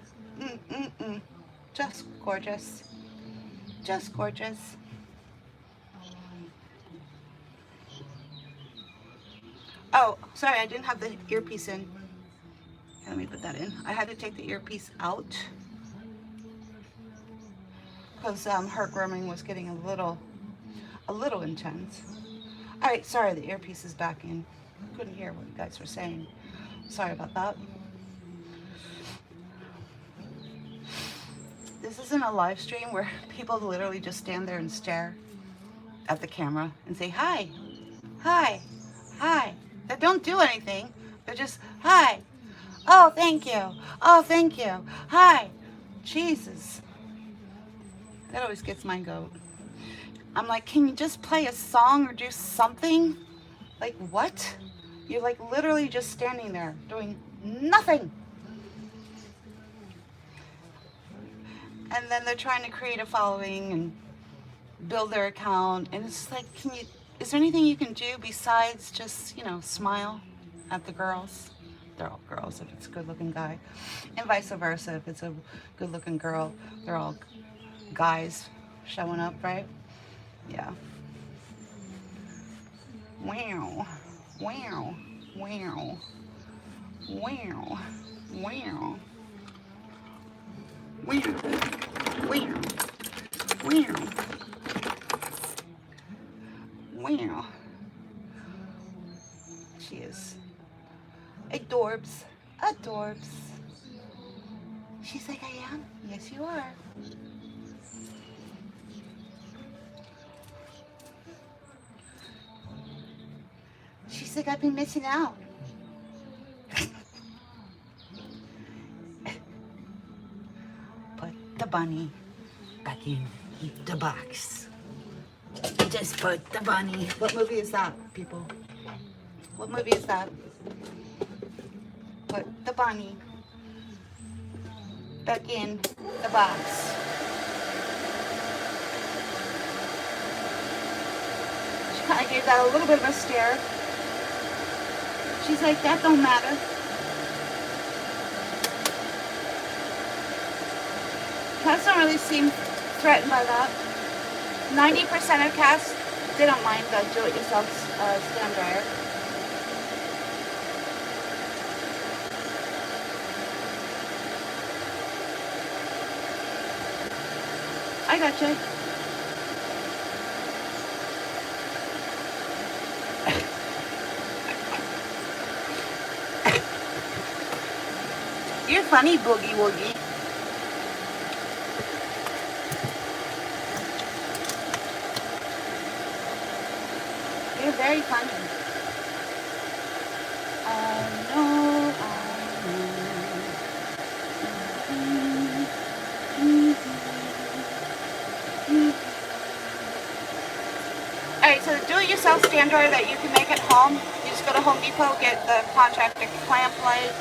Just gorgeous. Just gorgeous. Oh, sorry, I didn't have the earpiece in. Okay, let me put that in. I had to take the earpiece out because her grooming was getting a little intense. All right, sorry, the earpiece is back in. Couldn't hear what you guys were saying. Sorry about that. This isn't a live stream where people literally just stand there and stare at the camera and say, hi, hi, hi. They don't do anything. They're just, hi. Oh, thank you. Oh, thank you. Hi. Jesus. That always gets my goat. I'm like, can you just play a song or do something? Like, what? You're like literally just standing there doing nothing. And then they're trying to create a following and build their account. And it's like, is there anything you can do besides just, you know, smile at the girls? they're all girls if it's a good looking guy. And vice versa, if it's a good looking girl, they're all guys showing up, right? Yeah. Wow. Wow. Wow. Wow. Wow. Wow. Wow. Wow. Wow. She is adorbs. Adorbs. She's like, I am? Yes, you are. She's like, I've been missing out. Put the bunny back in the box. Just put the bunny. What movie is that, people? What movie is that? Put the bunny back in the box. She kind of gave that a little bit of a stare. She's like, that don't matter. Cats don't really seem threatened by that. 90% of cats, they don't mind the do-it-yourself stand dryer. I gotcha. You're funny, Boogie Woogie. You're very funny. I know. Alright, so the do-it-yourself stand dryer that you can make at home, you just go to Home Depot, get the contractor clamp light,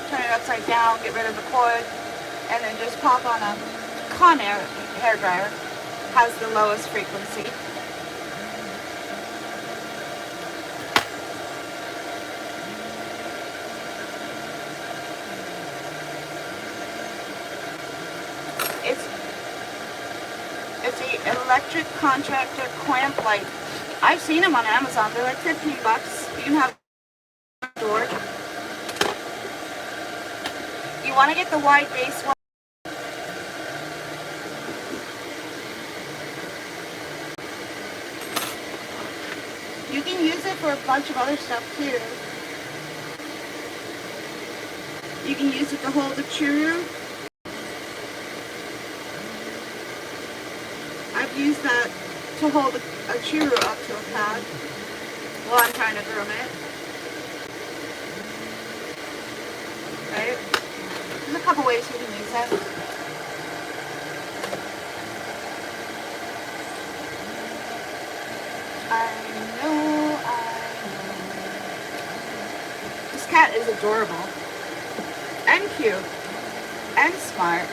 turn it upside down, get rid of the cord, and then just pop on a Conair hair dryer. Has the lowest frequency. It's the electric contractor clamp light. I've seen them on Amazon. They're like 15 bucks. You can have a door. You want to get the wide base one. You can use it for a bunch of other stuff too. You can use it to hold a churu. I've used that to hold a churu up to a pad while I'm trying to groom it. Right? There's a couple ways you can use it. I know. This cat is adorable and cute and smart.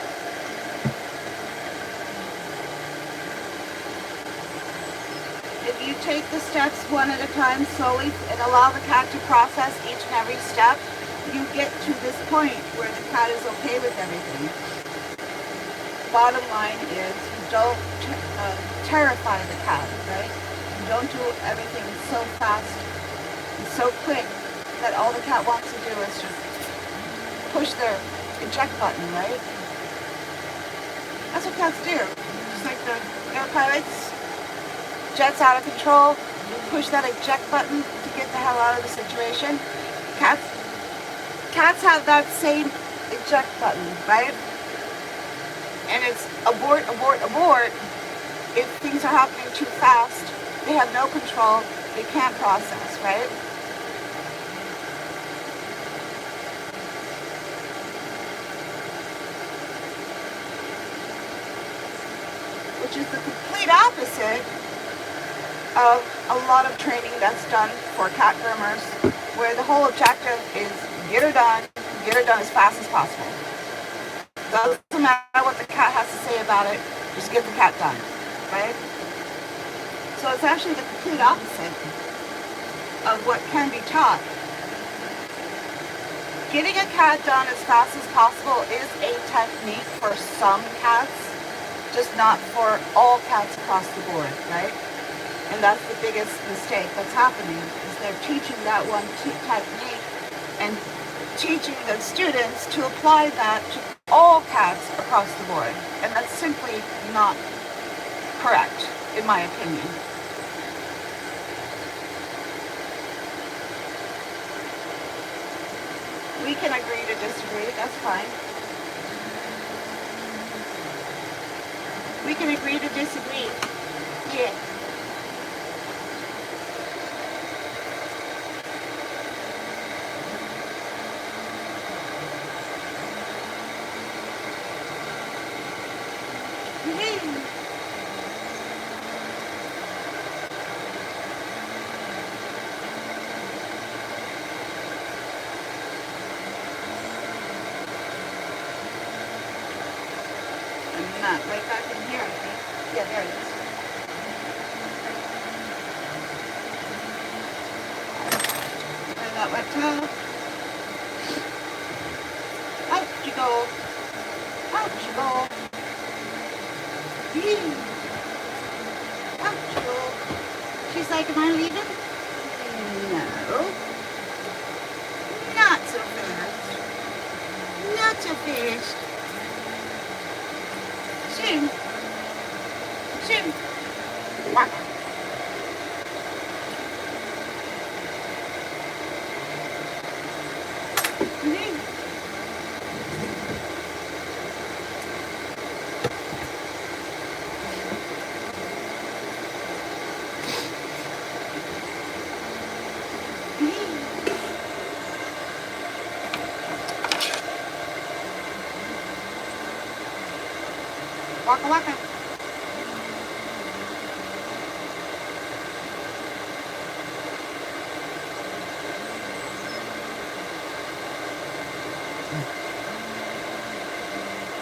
If you take the steps one at a time slowly and allow the cat to process each and every step, you get to this point where the cat is okay with everything. Bottom line is, don't terrify the cat, right? Don't do everything so fast and so quick that all the cat wants to do is just push their eject button, right? That's what cats do. Just like the air pilots. Jet's out of control, you push that eject button to get the hell out of the situation. Cats have that same eject button, right? And it's abort, abort, abort. If things are happening too fast, they have no control, they can't process, right? Which is the complete opposite of a lot of training that's done for cat groomers, where the whole objective is get her done as fast as possible. Doesn't matter what the cat has to say about it, just get the cat done, right? So it's actually the complete opposite of what can be taught. Getting a cat done as fast as possible is a technique for some cats, just not for all cats across the board, right? And that's the biggest mistake that's happening, is they're teaching that one technique and teaching the students to apply that to all cats across the board. And that's simply not correct, in my opinion. We can agree to disagree, that's fine. We can agree to disagree. Yeah. Not right back in here, I think. Yeah, there it is. Try that wet towel. Out you go. Out you go. Yee. Out you go. She's like, am I leaving? No. Not so fast. Not so fast. Soon. Soon. Walk. Waka waka.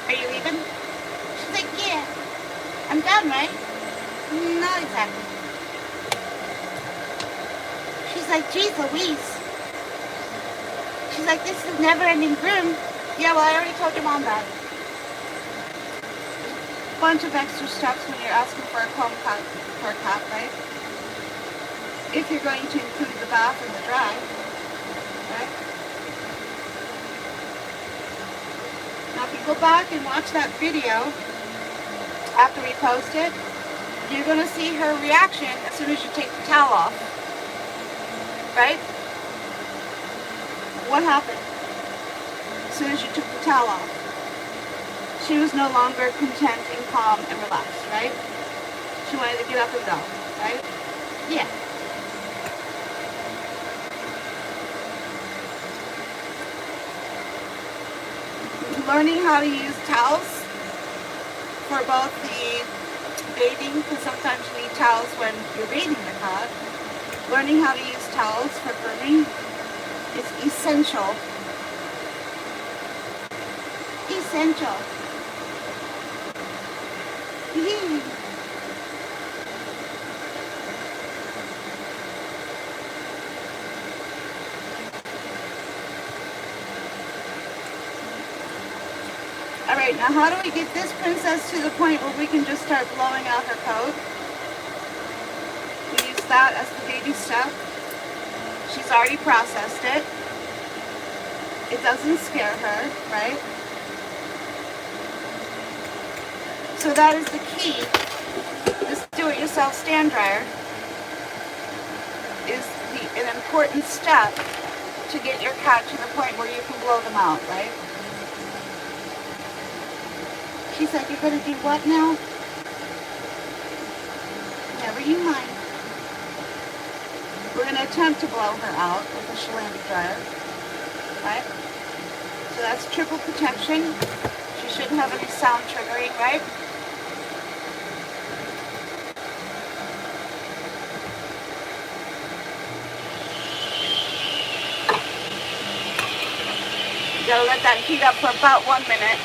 Are you leaving? She's like, yeah. I'm done, right? Not exactly. She's like, geez Louise. She's like, this is never-ending groom. Yeah, well, I already told your mom that. Bunch of extra steps when you're asking for a comb cut for a cat, right? If you're going to include the bath and the dry, right? Now if you go back and watch that video after we post it, you're going to see her reaction as soon as you take the towel off, right? What happened as soon as you took the towel off? She was no longer content and calm and relaxed, right? She wanted to get up and go, right? Yeah. Learning how to use towels for both the bathing, because sometimes you need towels when you're bathing the cat. Learning how to use towels for grooming is essential. Essential. Alright, now how do we get this princess to the point where we can just start blowing out her coat? We use that as the baby step. She's already processed it. It doesn't scare her, right? So that is the key. This do-it-yourself stand dryer is an important step to get your cat to the point where you can blow them out, right? She's like, you're going to do what now? Never you mind. We're going to attempt to blow her out with a Salon dryer, right? So that's triple protection. She shouldn't have any sound triggering, right? You gotta let that heat up for about 1 minute.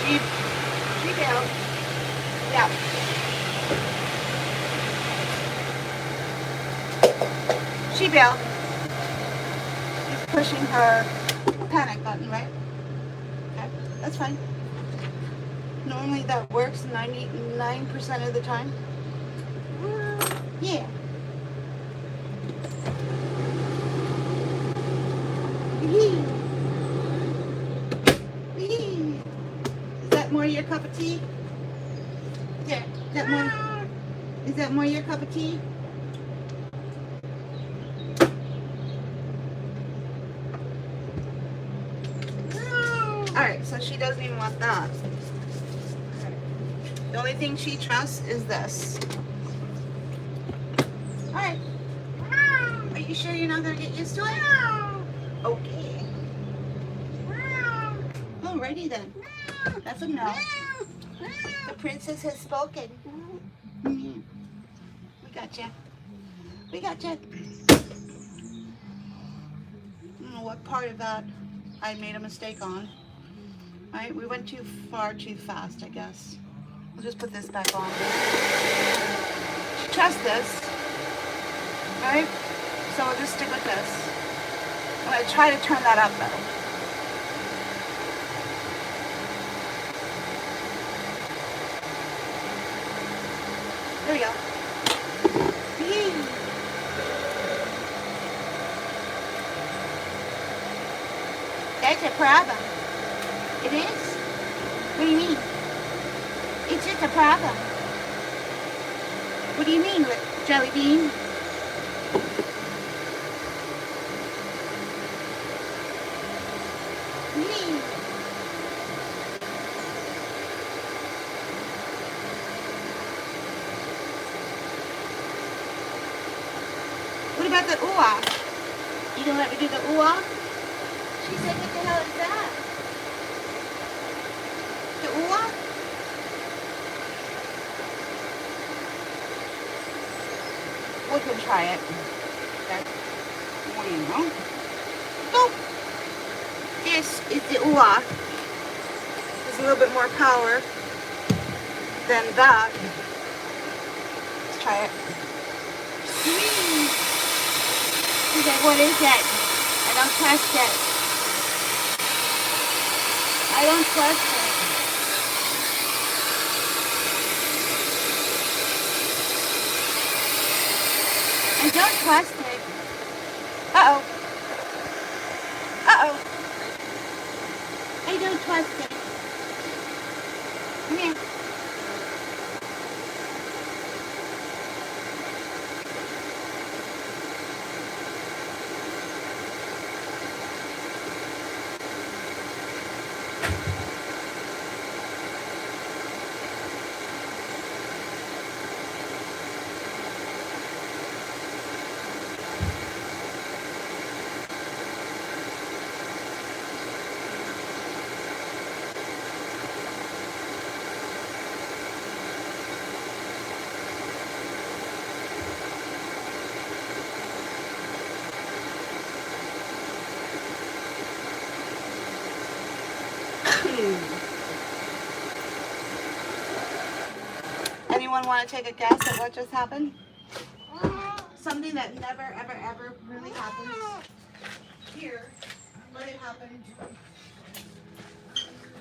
She bailed. Yeah. She bailed. She's pushing her panic button, right? Okay, that's fine. Normally that works 99% of the time. Yeah. Is that more your cup of tea? Yeah. Is that more your cup of tea? Alright, so she doesn't even want that. The only thing she trusts is this. Alright. Are you sure you're not going to get used to it? Okay. Alrighty then. That's a no. The princess has spoken. We got you. We got you. I don't know what part of that I made a mistake on. Right? We went too fast, I guess. We'll just put this back on. Trust this. Right? So we'll just stick with this. I'm going to try to turn that up though. There we go. That's a problem. It is? What do you mean? It's just a problem. What do you mean, Jelly Bean? What about the ooh-ah? You gonna let me do the ooh-ah? She said, what the hell is that? The ooh-ah? We can try it. Okay. Oh. This is the ooh-ah. There's a little bit more power than that. Let's try it. She's like, what is that? I don't trust it. I don't trust it. I don't trust it. Uh-oh. Uh-oh. I don't trust it. Come here. Anyone want to take a guess at what just happened? Something that never, ever, ever really happens here, but it happened.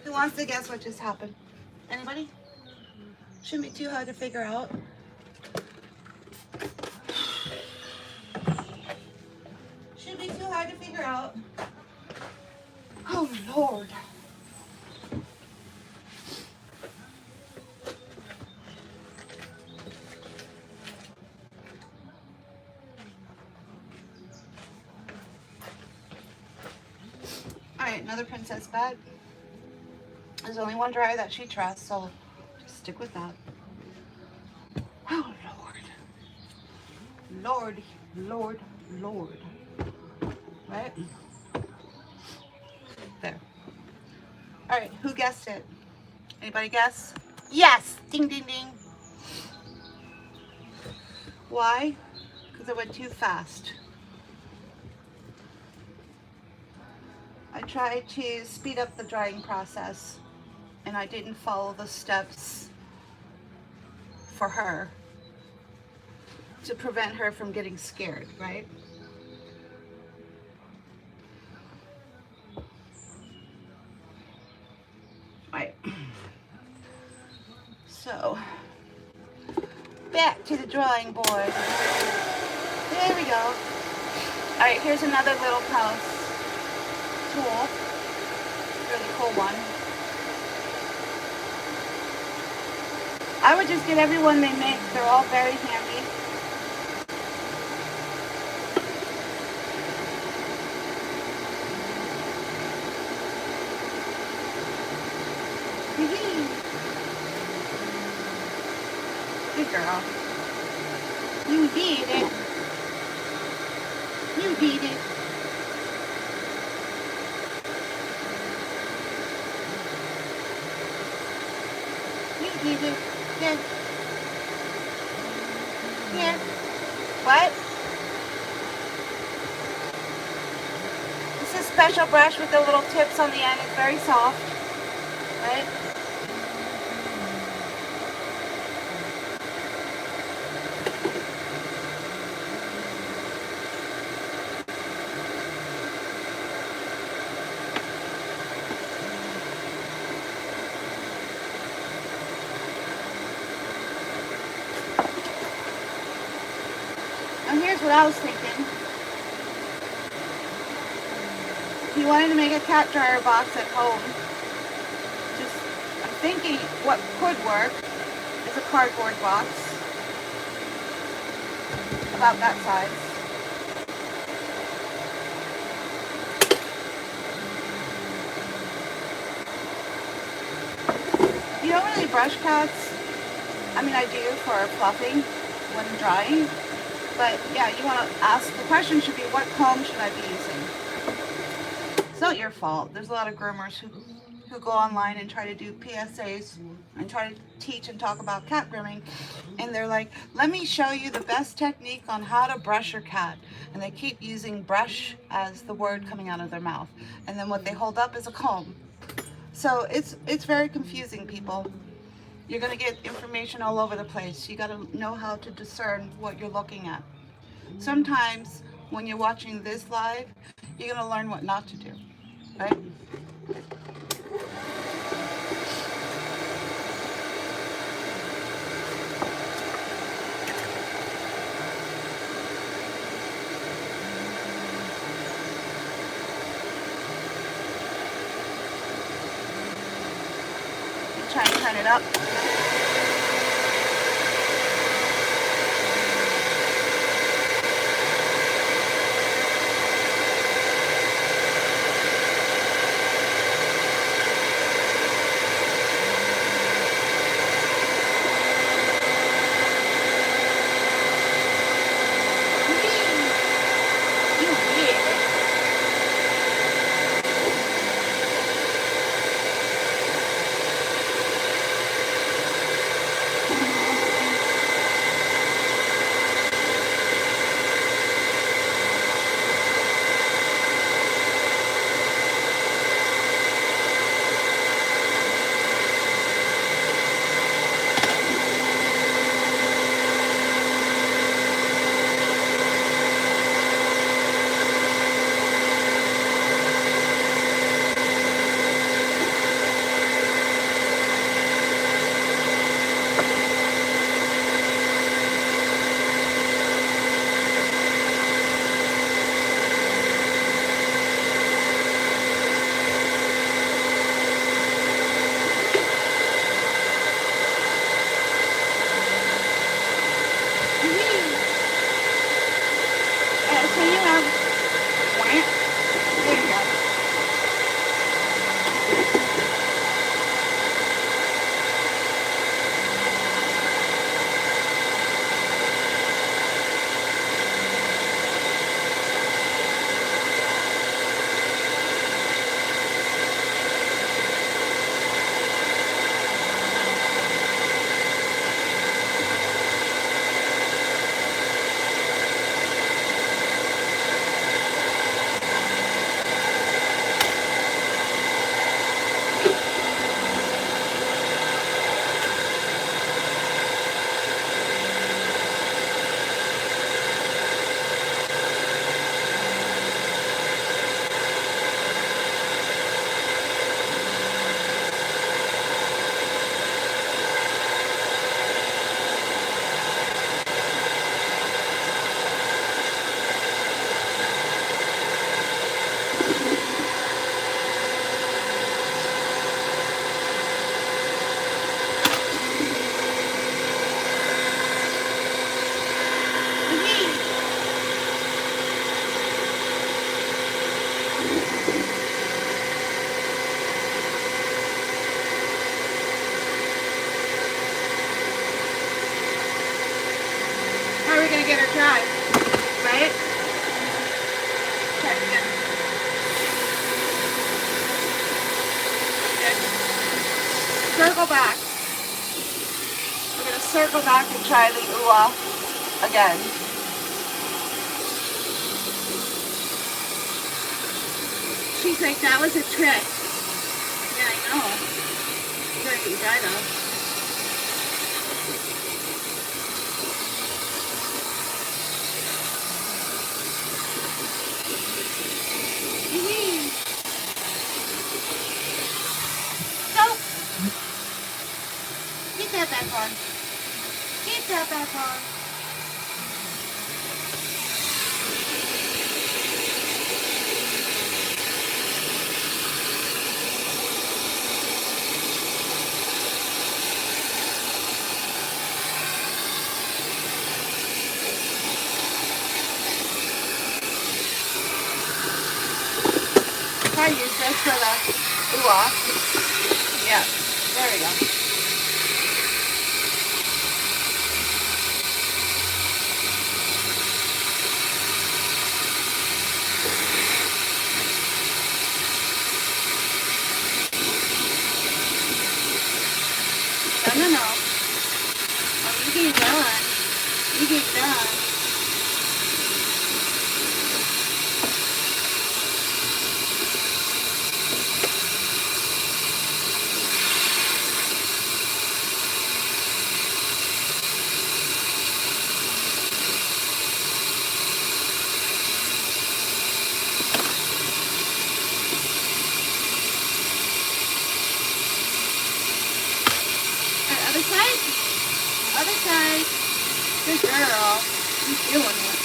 Who wants to guess what just happened? Anybody? Shouldn't be too hard to figure out. Shouldn't be too hard to figure out. Oh, Lord. Alright, another princess bed. There's only one dryer that she trusts, so just stick with that. Oh, Lord. Lord, Lord, Lord. Right? There. Alright, who guessed it? Anybody guess? Yes! Ding, ding, ding. Why? Because it went too fast. I tried to speed up the drying process and I didn't follow the steps for her to prevent her from getting scared, right? Right. So, back to the drawing board. There we go. Alright, here's another little house tool. Really cool one. I would just get every one they make. They're all very handy. Good girl. You did it. You did it. You did it. Here. Here. What? This is a special brush with the little tips on the end. It's very soft. Right? And here's what I was thinking. If you wanted to make a cat dryer box at home, I'm thinking what could work is a cardboard box about that size. You don't really brush cats. I mean, I do for fluffing when drying. But yeah, you want to ask, the question should be, what comb should I be using? It's not your fault. There's a lot of groomers who go online and try to do PSAs and try to teach and talk about cat grooming. And they're like, let me show you the best technique on how to brush your cat. And they keep using brush as the word coming out of their mouth. And then what they hold up is a comb. So it's very confusing, people. You're going to get information all over the place. You got to know how to discern what you're looking at. Sometimes when you're watching this live, you're going to learn what not to do, right? Try and turn it up. get her dry, right? Okay, good. Good. Circle back. We're going to circle back and try the ooh-ah again. She's like, that was a trick. Yeah, I know. You gotta get your dye though. Go! Get that back on. Get that back on. I use this for the ooh-ah. Yeah, there we go. No. Oh, you get done. You get done. Other side. Other side. Good girl. You're doing it.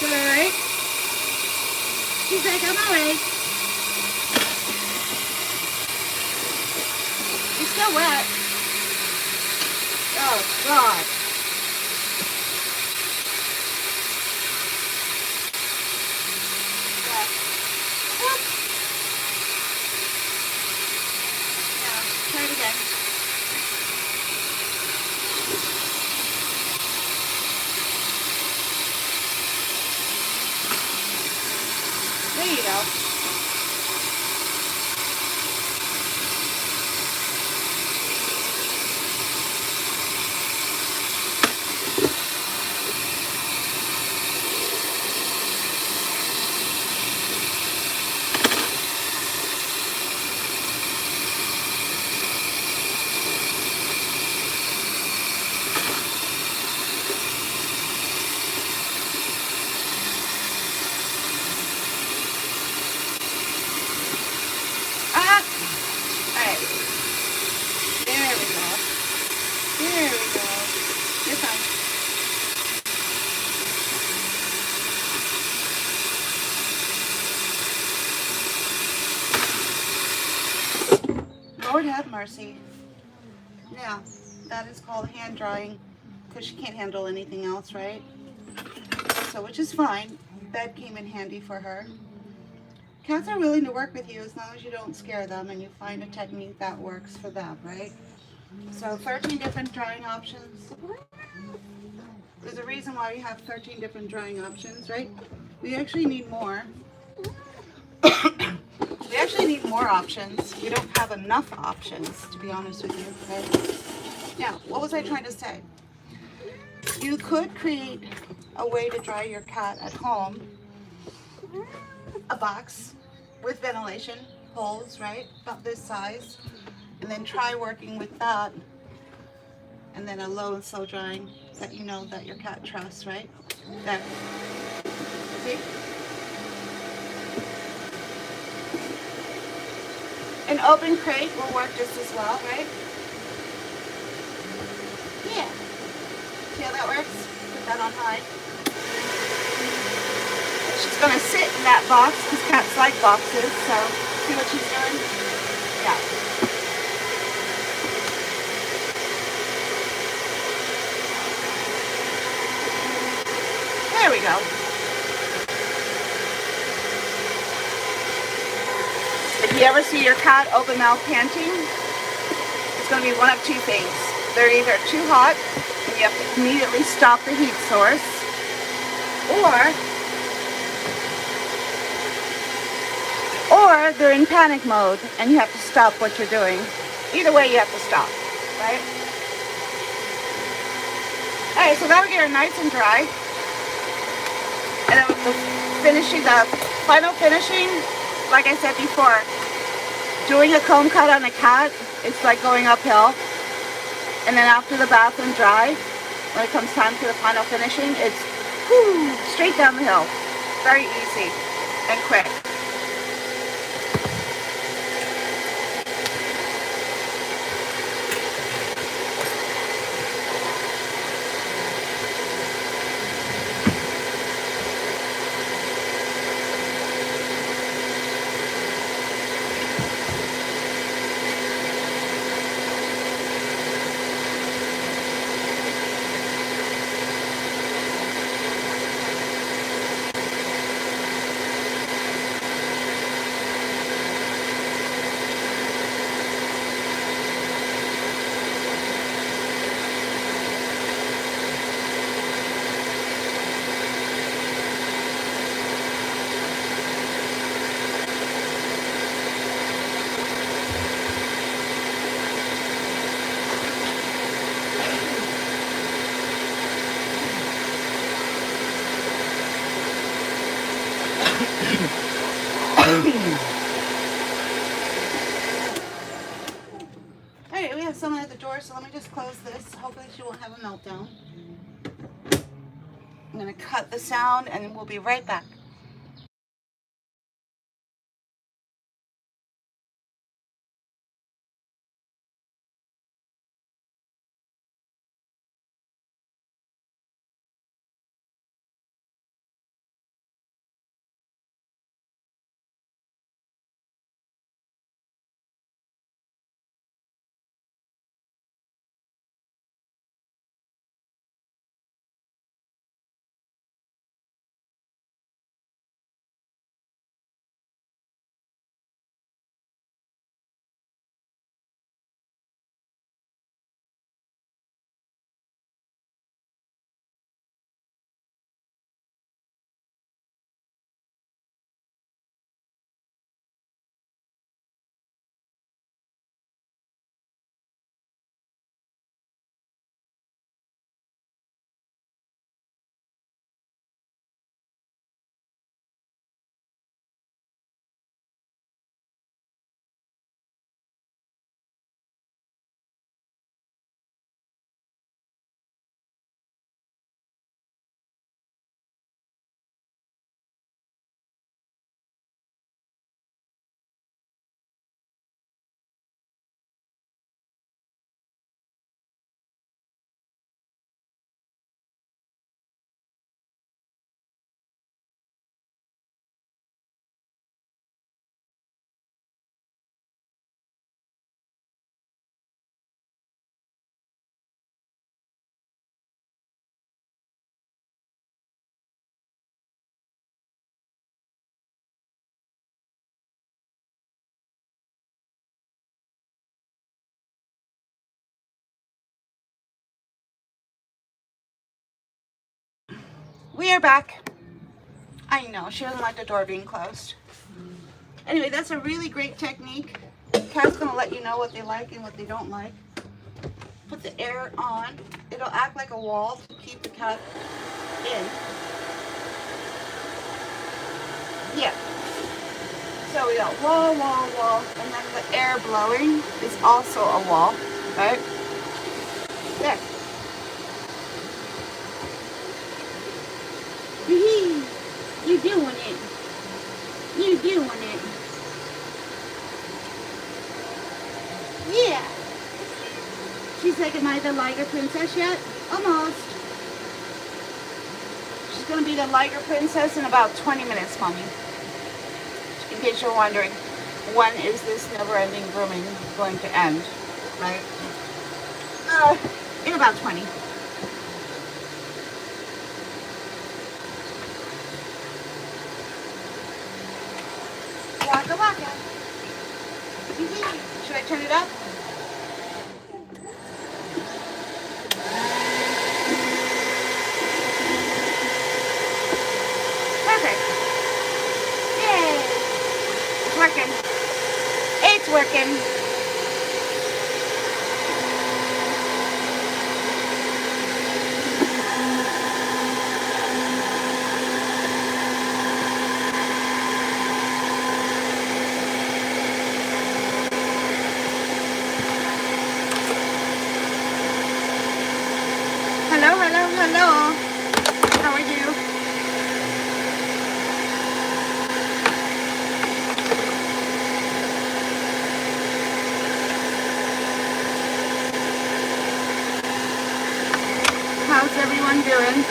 Alright. She's like, I'm alright. You're still wet. Oh, God. Yeah. Whoop. Yeah, try it again. There you go. Lord have mercy. Now, that is called hand drying because she can't handle anything else, right? So, which is fine. Bed came in handy for her. Cats are willing to work with you as long as you don't scare them and you find a technique that works for them, right? So 13 different drying options. There's a reason why we have 13 different drying options, right? We actually need more. We actually need more options. We don't have enough options, to be honest with you. Okay? Now, what was I trying to say? You could create a way to dry your cat at home. A box with ventilation holes, right? About this size. And then try working with that. And then a low and slow drying that you know that your cat trusts, right? There. See? An open crate will work just as well, right? Yeah. See how that works? Put that on high. She's going to sit in that box because cats like boxes, so see what she's doing? Yeah. There we go. If you ever see your cat open mouth panting, it's going to be one of two things. They're either too hot and you have to immediately stop the heat source, or they're in panic mode and you have to stop what you're doing. Either way, you have to stop, right? Alright, so that'll get her nice and dry. And then with the final finishing, like I said before, doing a comb cut on a cat, it's like going uphill. And then after the bath and dry, when it comes time for the final finishing, it's straight down the hill. Very easy and quick. Alright, we have someone at the door, so let me just close this. Hopefully she won't have a meltdown. I'm going to cut the sound and we'll be right back. We are back. I know, she doesn't like the door being closed. Anyway, that's a really great technique. The cat's going to let you know what they like and what they don't like. Put the air on. It'll act like a wall to keep the cat in. Yeah. So we got wall, wall, wall, and then the air blowing is also a wall, right? There. You're doing it. You're doing it. like, am I the lighter princess yet? Almost. She's going to be the lighter princess in about 20 minutes, Mommy. In case you're wondering, when is this never-ending grooming going to end, right? In about 20. Waka waka. Should I turn it up? Perfect. Yay! It's working. It's working. Hello, hello, hello. How are you? How's everyone doing?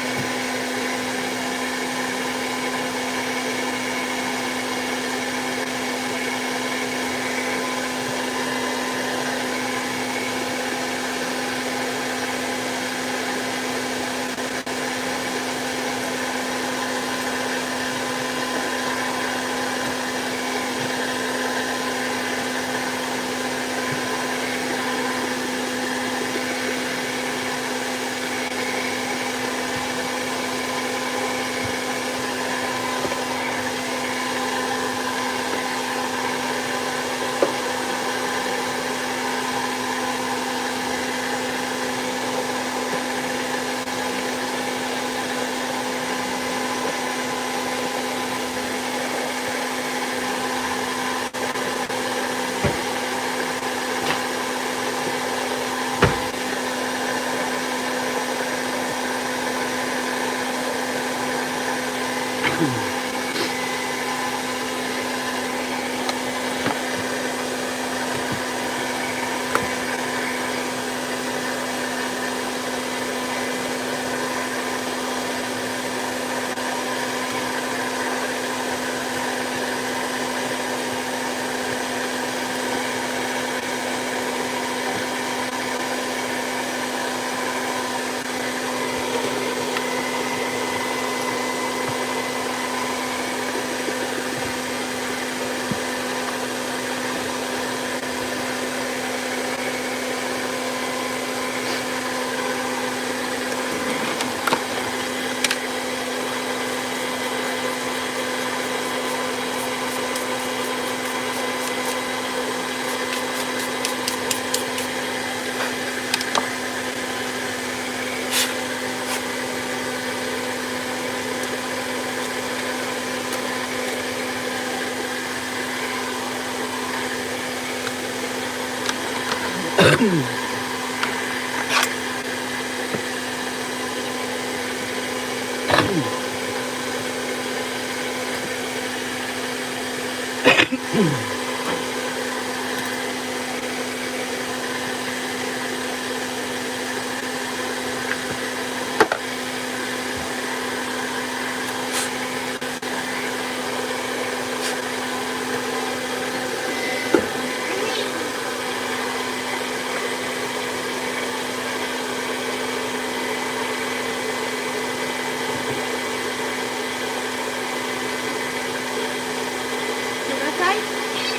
Is that right?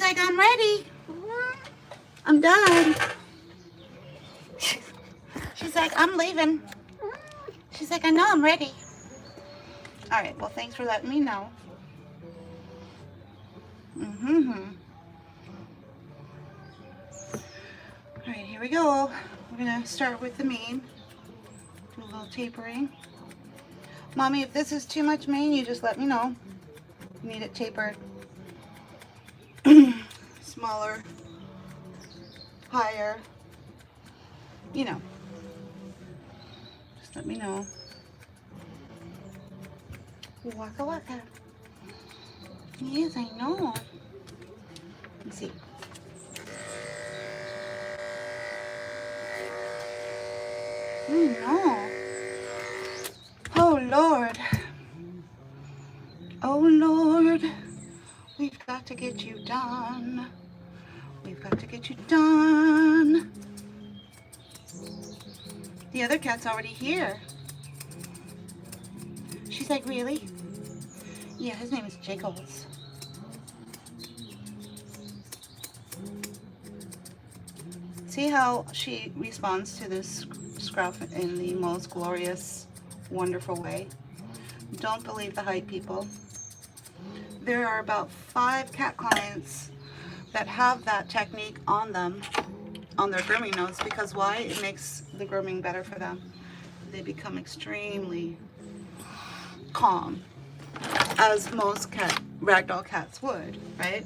like, I'm ready. I'm done. She's like, I'm leaving. She's like, I know I'm ready. All right, well, thanks for letting me know. All right, here we go. We're gonna start with the mane. Do a little tapering. Mommy, if this is too much mane, you just let me know. You need it tapered. Smaller, higher, you know. Just let me know. Waka waka. Yes, I know. Let's see. Oh no. Oh Lord. Oh Lord. We've got to get you done. We've got to get you done. The other cat's already here. She's like, really? Yeah, his name is Jiggles. See how she responds to this scruff in the most glorious, wonderful way? Don't believe the hype, people. There are about 5 cat clients that have that technique on them, on their grooming nose, because why? It makes the grooming better for them. They become extremely calm, as most ragdoll cats would, right?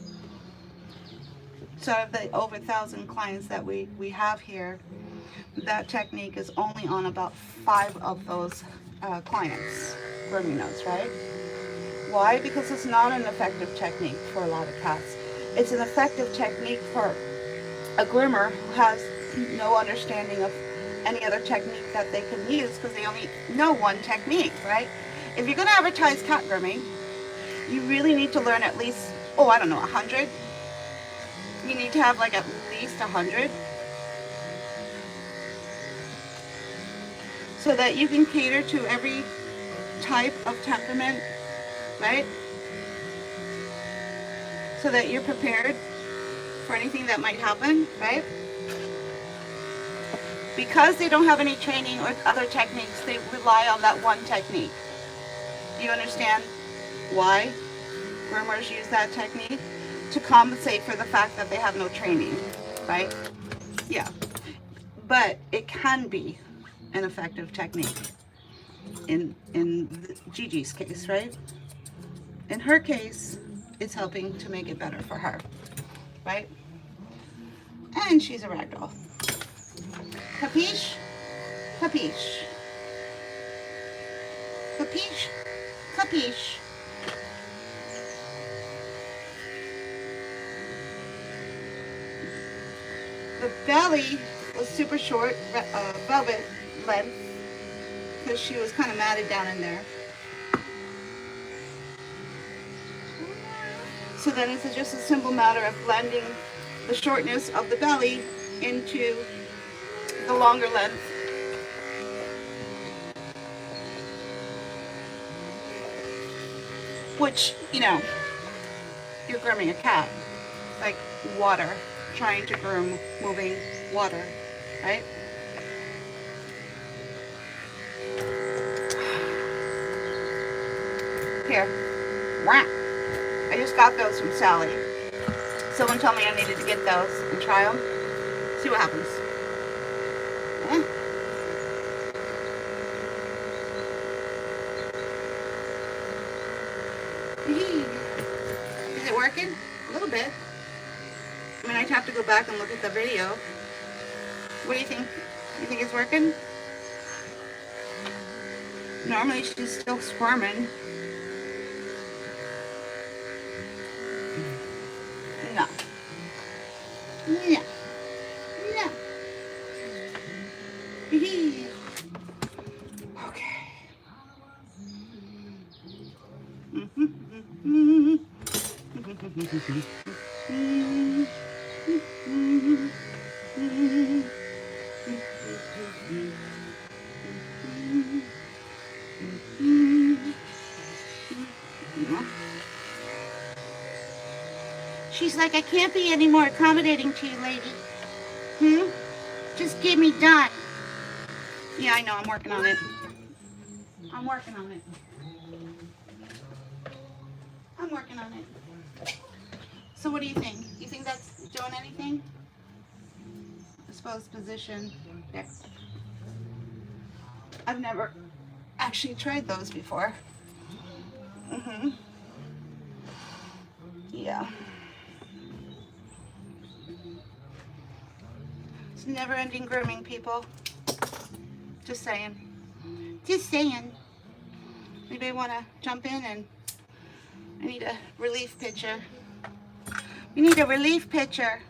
So out of the over 1,000 clients that we have here, that technique is only on about 5 of those clients' grooming nose, right? Why? Because it's not an effective technique for a lot of cats. It's an effective technique for a groomer who has no understanding of any other technique that they can use, because they only know one technique, right? If you're going to advertise cat grooming, you really need to learn at least, I don't know, 100. You need to have like at least 100, so that you can cater to every type of temperament, right? So that you're prepared for anything that might happen, right? Because they don't have any training or other techniques, they rely on that one technique. Do you understand why groomers use that technique? To compensate for the fact that they have no training, right? Yeah. But it can be an effective technique in Gigi's case, right? In her case, it's helping to make it better for her, right? And she's a ragdoll. Capiche? Capiche. Capiche? Capiche. The belly was super short, velvet length, because she was kind of matted down in there. So then it's just a simple matter of blending the shortness of the belly into the longer length. Which, you know, you're grooming a cat, like water, trying to groom moving water, right? Here, whack. I just got those from Sally. Someone told me I needed to get those and try them. See what happens. Is it working? A little bit. I mean, I'd have to go back and look at the video. What do you think? You think it's working? Normally she's still squirming. No. No. No. Okay. She's like, I can't be any more accommodating to you, lady. Just get me done. Yeah, I know. I'm working on it. I'm working on it. I'm working on it. So what do you think? You think that's doing anything? I suppose position. There. I've never actually tried those before. Yeah. It's never-ending grooming, people. Just saying. Just saying. Anybody want to jump in? And I need a relief pitcher. We need a relief pitcher.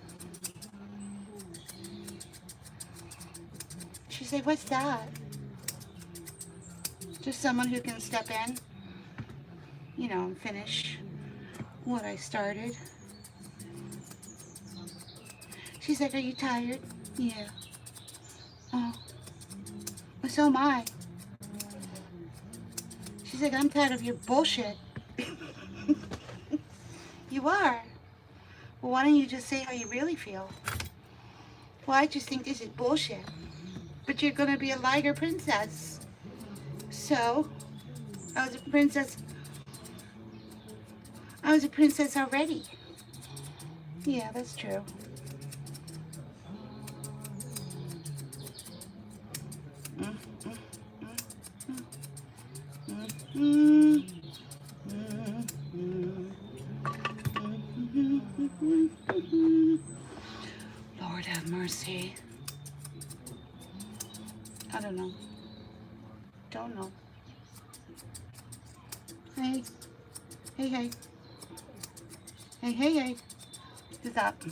She said, what's that? Just someone who can step in, you know, and finish what I started. She's like, are you tired? Yeah. Oh. Well, so am I. She's like, I'm tired of your bullshit. You are? Well, why don't you just say how you really feel? Well, I just think this is bullshit. But you're gonna be a liger princess. So, I was a princess. I was a princess already. Yeah, that's true. Lord have mercy. I don't know. Don't know. Hey. Hey, hey. Hey, hey, hey. Who's up?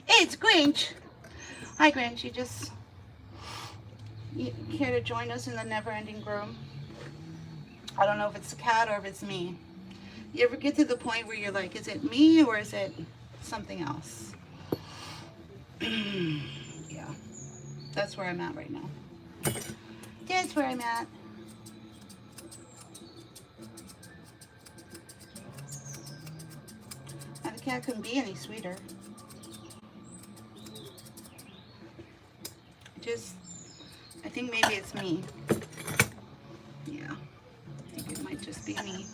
It's Grinch. Hi, Grinch. You care to join us in the never-ending groom? I don't know if it's the cat or if it's me. You ever get to the point where you're like, is it me or is it something else? Yeah. That's where I'm at right now. That's where I'm at. And the cat couldn't be any sweeter. I think maybe it's me. Yeah. I think it might just be me.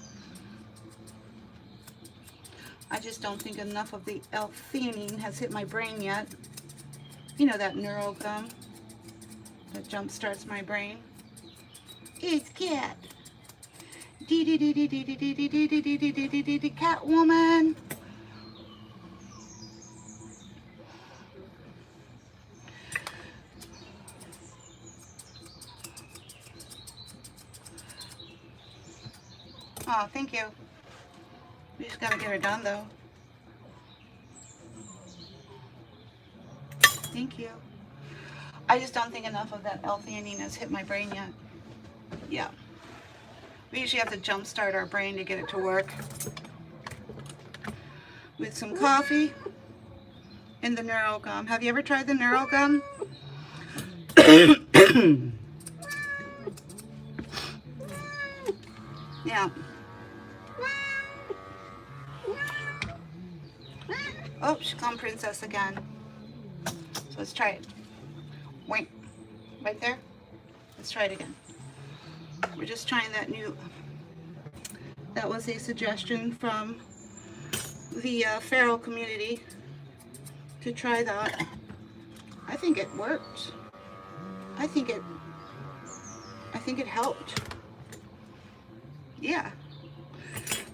I just don't think enough of the L-theanine has hit my brain yet. You know, that neural gum that jump starts my brain. It's cat. Cat woman. Oh, thank you. We just gotta get her done though. Thank you. I just don't think enough of that L-theanine has hit my brain yet. Yeah. We usually have to jumpstart our brain to get it to work. With some coffee and the neural gum. Have you ever tried the neural gum? Yeah. Oh, she's gone princess again. So let's try it. Wait. Right there? Let's try it again. We're just trying that new... That was a suggestion from the feral community to try that. I think it worked. I think it helped. Yeah.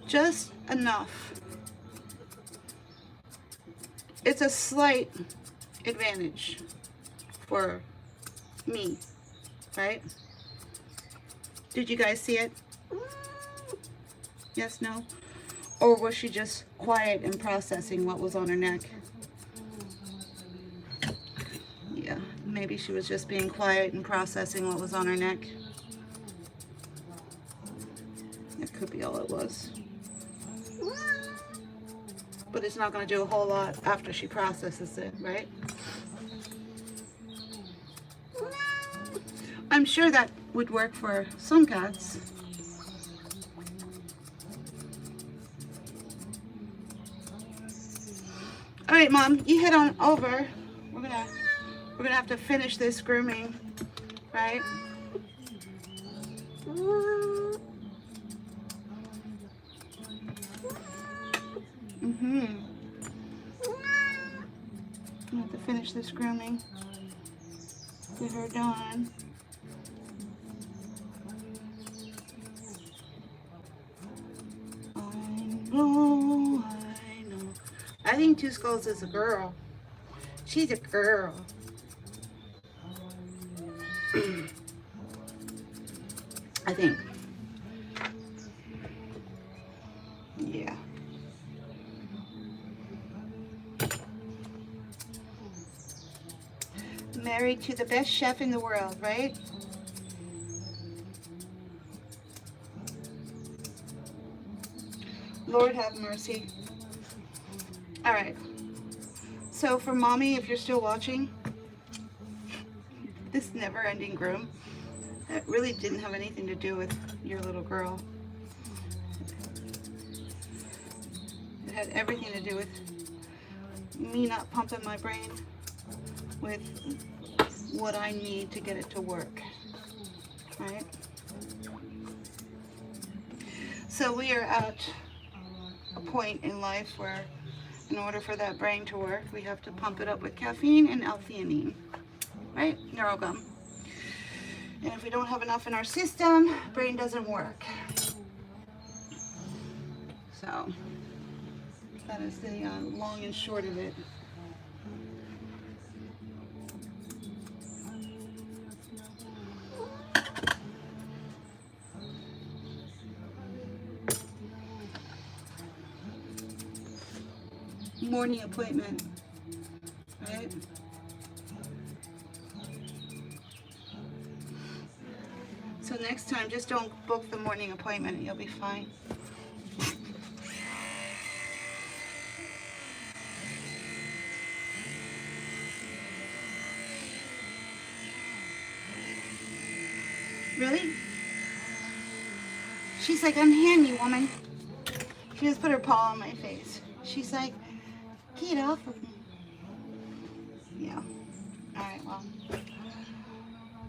Just enough. It's a slight advantage for me, right? Did you guys see it? Yes, no? Or was she just quiet and processing what was on her neck? Yeah, maybe she was just being quiet and processing what was on her neck. That could be all it was. But it's not going to do a whole lot after she processes it, right? I'm sure that would work for some cats. All right, Mom, you head on over. We're gonna have to finish this grooming, right? I have to finish this grooming. Get her done. I know. I think Two Skulls is a girl. She's a girl. I think. Yeah. Married to the best chef in the world, right? Lord have mercy. All right. So for Mommy, if you're still watching, this never-ending groom, that really didn't have anything to do with your little girl. It had everything to do with me not pumping my brain with what I need to get it to work, right? So we are at a point in life where in order for that brain to work, we have to pump it up with caffeine and L-theanine, right? Neurogum. And if we don't have enough in our system, brain doesn't work. So that is the long and short of it. Morning appointment, right? So next time, just don't book the morning appointment and you'll be fine. Really? She's like, unhand me, woman. She just put her paw on my face. She's like, get off of me. Yeah. All right, well.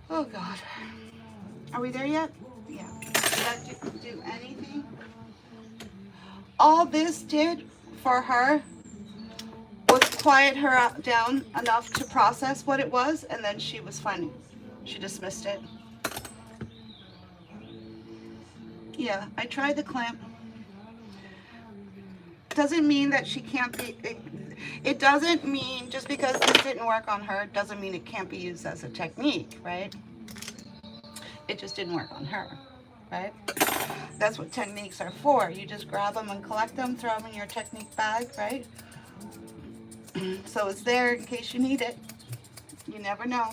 Oh, God. Are we there yet? Yeah. Did that do anything? All this did for her was quiet her down enough to process what it was, and then she was fine. She dismissed it. Yeah, I tried the clamp. Doesn't mean that she can't be, it doesn't mean just because this didn't work on her, doesn't mean it can't be used as a technique, right? It just didn't work on her, right? That's what techniques are for. You just grab them and collect them, throw them in your technique bag, right? So it's there in case you need it. You never know.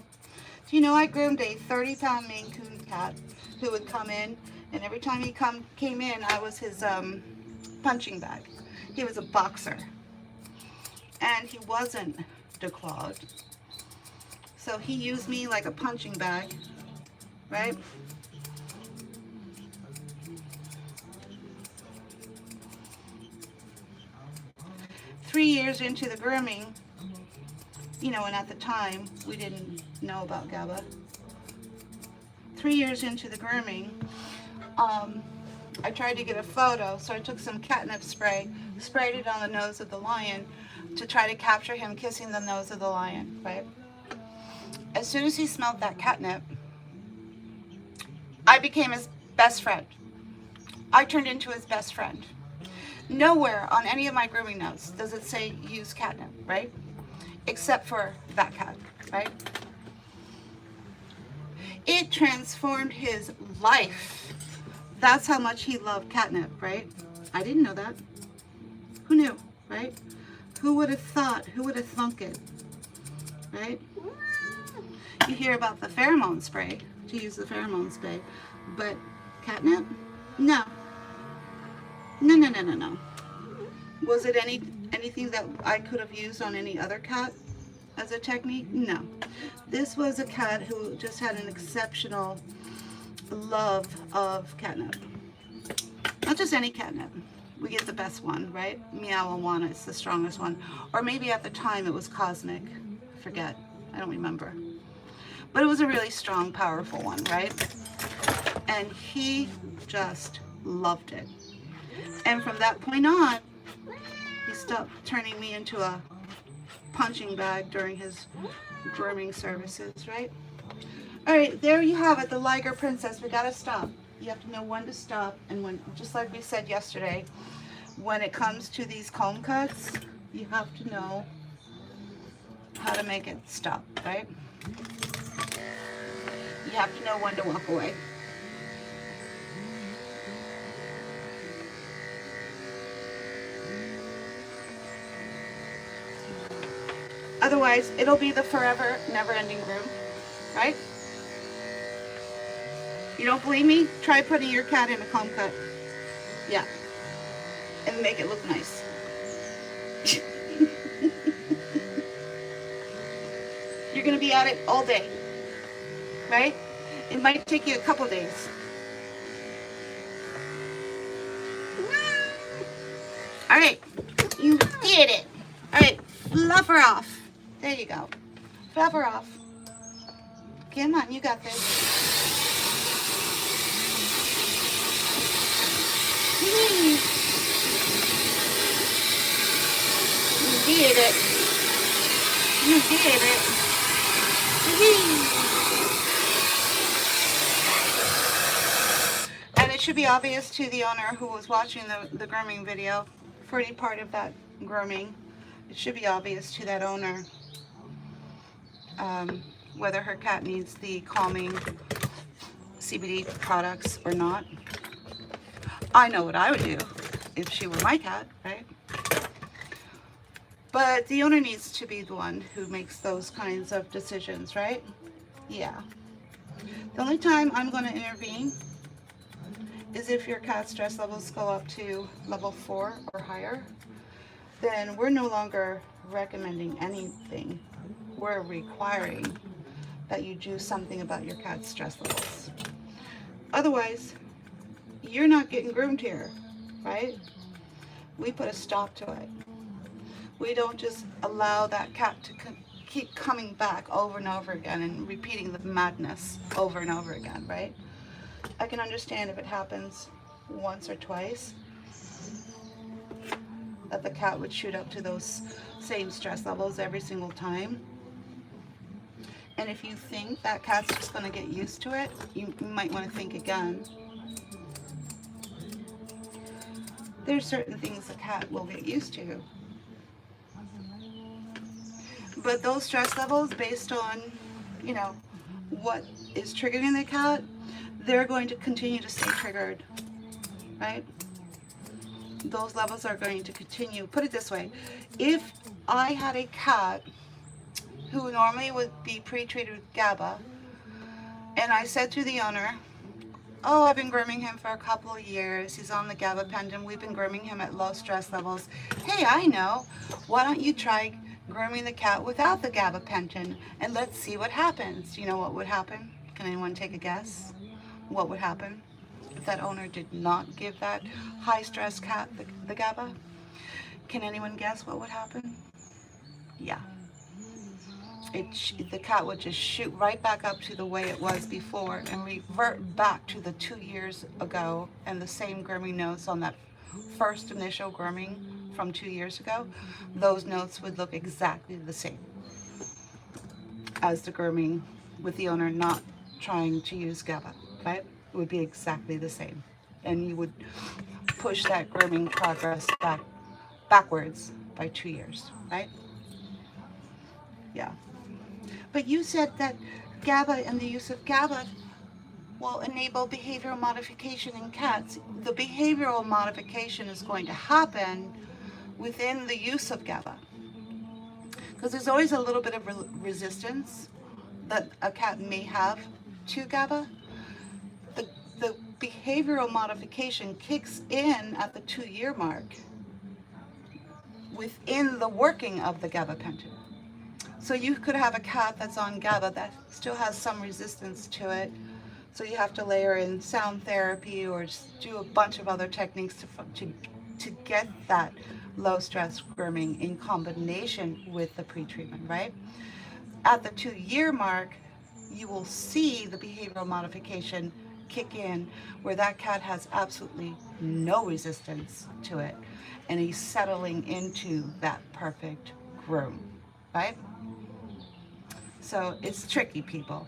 Do you know I groomed a 30-pound Maine Coon cat who would come in, and every time he came in, I was his punching bag. He was a boxer, and he wasn't declawed, so he used me like a punching bag, right? Three years into the grooming, you know, and at the time we didn't know about GABA. 3 years into the grooming, I tried to get a photo, so I took some catnip spray, sprayed it on the nose of the lion to try to capture him kissing the nose of the lion, right? As soon as he smelled that catnip, I became his best friend. I turned into his best friend. Nowhere on any of my grooming notes does it say use catnip, right? Except for that cat, right? It transformed his life. That's how much he loved catnip, right? I didn't know that. Who knew, right? Who would have thought? Who would have thunk it, right? You hear about the pheromone spray, to use the pheromone spray, but catnip? No. No, no, no, no, no. Was it anything that I could have used on any other cat as a technique? No. This was a cat who just had an exceptional love of catnip. Not just any catnip, we get the best one, right? Meow-awana is the strongest one. Or maybe at the time it was Cosmic. I forget. I don't remember. But it was a really strong, powerful one, right? And he just loved it. And from that point on, he stopped turning me into a punching bag during his grooming services, right? All right, there you have it, the Liger Princess. We gotta stop. You have to know when to stop, and when, just like we said yesterday, when it comes to these comb cuts, you have to know how to make it stop, right? You have to know when to walk away. Otherwise, it'll be the forever, never-ending groom, right? You don't believe me? Try putting your cat in a comb cut. Yeah. And make it look nice. You're going to be at it all day, right? It might take you a couple days. All right. You did it. All right. Fluff her off. There you go. Fluff her off. Come on. You got this. You did it. You did it. And it should be obvious to the owner who was watching the grooming video for any part of that grooming. It should be obvious to that owner whether her cat needs the calming CBD products or not. I know what I would do if she were my cat, right? But the owner needs to be the one who makes those kinds of decisions, right? Yeah. The only time I'm going to intervene is if your cat's stress levels go up to level 4 or higher. Then we're no longer recommending anything. We're requiring that you do something about your cat's stress levels. Otherwise, you're not getting groomed here, right? We put a stop to it. We don't just allow that cat to keep coming back over and over again and repeating the madness over and over again, right? I can understand if it happens once or twice that the cat would shoot up to those same stress levels every single time. And if you think that cat's just going to get used to it, you might want to think again. There's certain things the cat will get used to. But those stress levels, based on, you know, what is triggering the cat, they're going to continue to stay triggered, right? Those levels are going to continue. Put it this way, if I had a cat who normally would be pre-treated with GABA, and I said to the owner, oh, I've been grooming him for a couple of years, he's on the gabapentin, we've been grooming him at low stress levels. Hey, I know, why don't you try grooming the cat without the gabapentin and let's see what happens. You know what would happen? Can anyone take a guess? What would happen if that owner did not give that high stress cat the GABA? Can anyone guess what would happen? Yeah. The cat would just shoot right back up to the way it was before and revert back to the 2 years ago and the same grooming notes on that first initial grooming from 2 years ago. Those notes would look exactly the same as the grooming with the owner not trying to use GABA, right? It would be exactly the same. And you would push that grooming progress backwards by 2 years, right? Yeah. But you said that GABA and the use of GABA will enable behavioral modification in cats. The behavioral modification is going to happen within the use of GABA. Because there's always a little bit of resistance that a cat may have to GABA. The behavioral modification kicks in at the 2-year mark within the working of the gabapentin. So you could have a cat that's on GABA that still has some resistance to it. So you have to layer in sound therapy or just do a bunch of other techniques to to get that low stress grooming in combination with the pre-treatment, right? At the 2-year mark, you will see the behavioral modification kick in where that cat has absolutely no resistance to it and he's settling into that perfect groom, right? So it's tricky, people.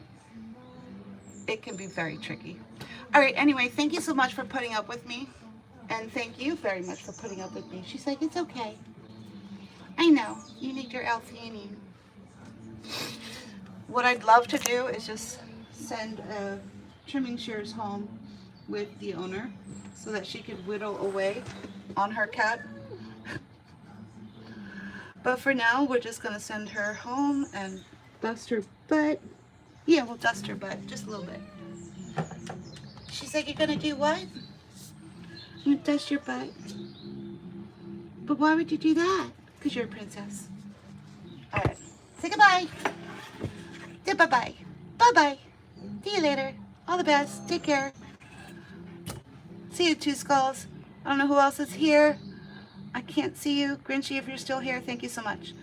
It can be very tricky. All right, anyway, thank you so much for putting up with me. And thank you very much for putting up with me. She's like, it's okay. I know, you need your L-theanine. What I'd love to do is just send trimming shears home with the owner so that she could whittle away on her cat. But for now, we're just gonna send her home and dust her butt. Yeah, we'll dust her butt just a little bit. She's like, you're gonna do what? I'm gonna dust your butt. But why would you do that? Because you're a princess. All right, say goodbye. Say bye-bye. Bye-bye. See you later. All the best. Take care. See you, Two Skulls. I don't know who else is here. I can't see you. Grinchy, if you're still here, thank you so much.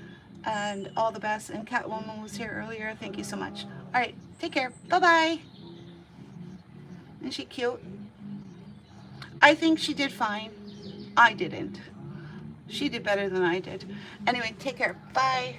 And all the best. And Catwoman was here earlier. Thank you so much. All right, take care. Bye-bye. Isn't she cute? I think she did fine. I didn't. She did better than I did. Anyway, take care. Bye.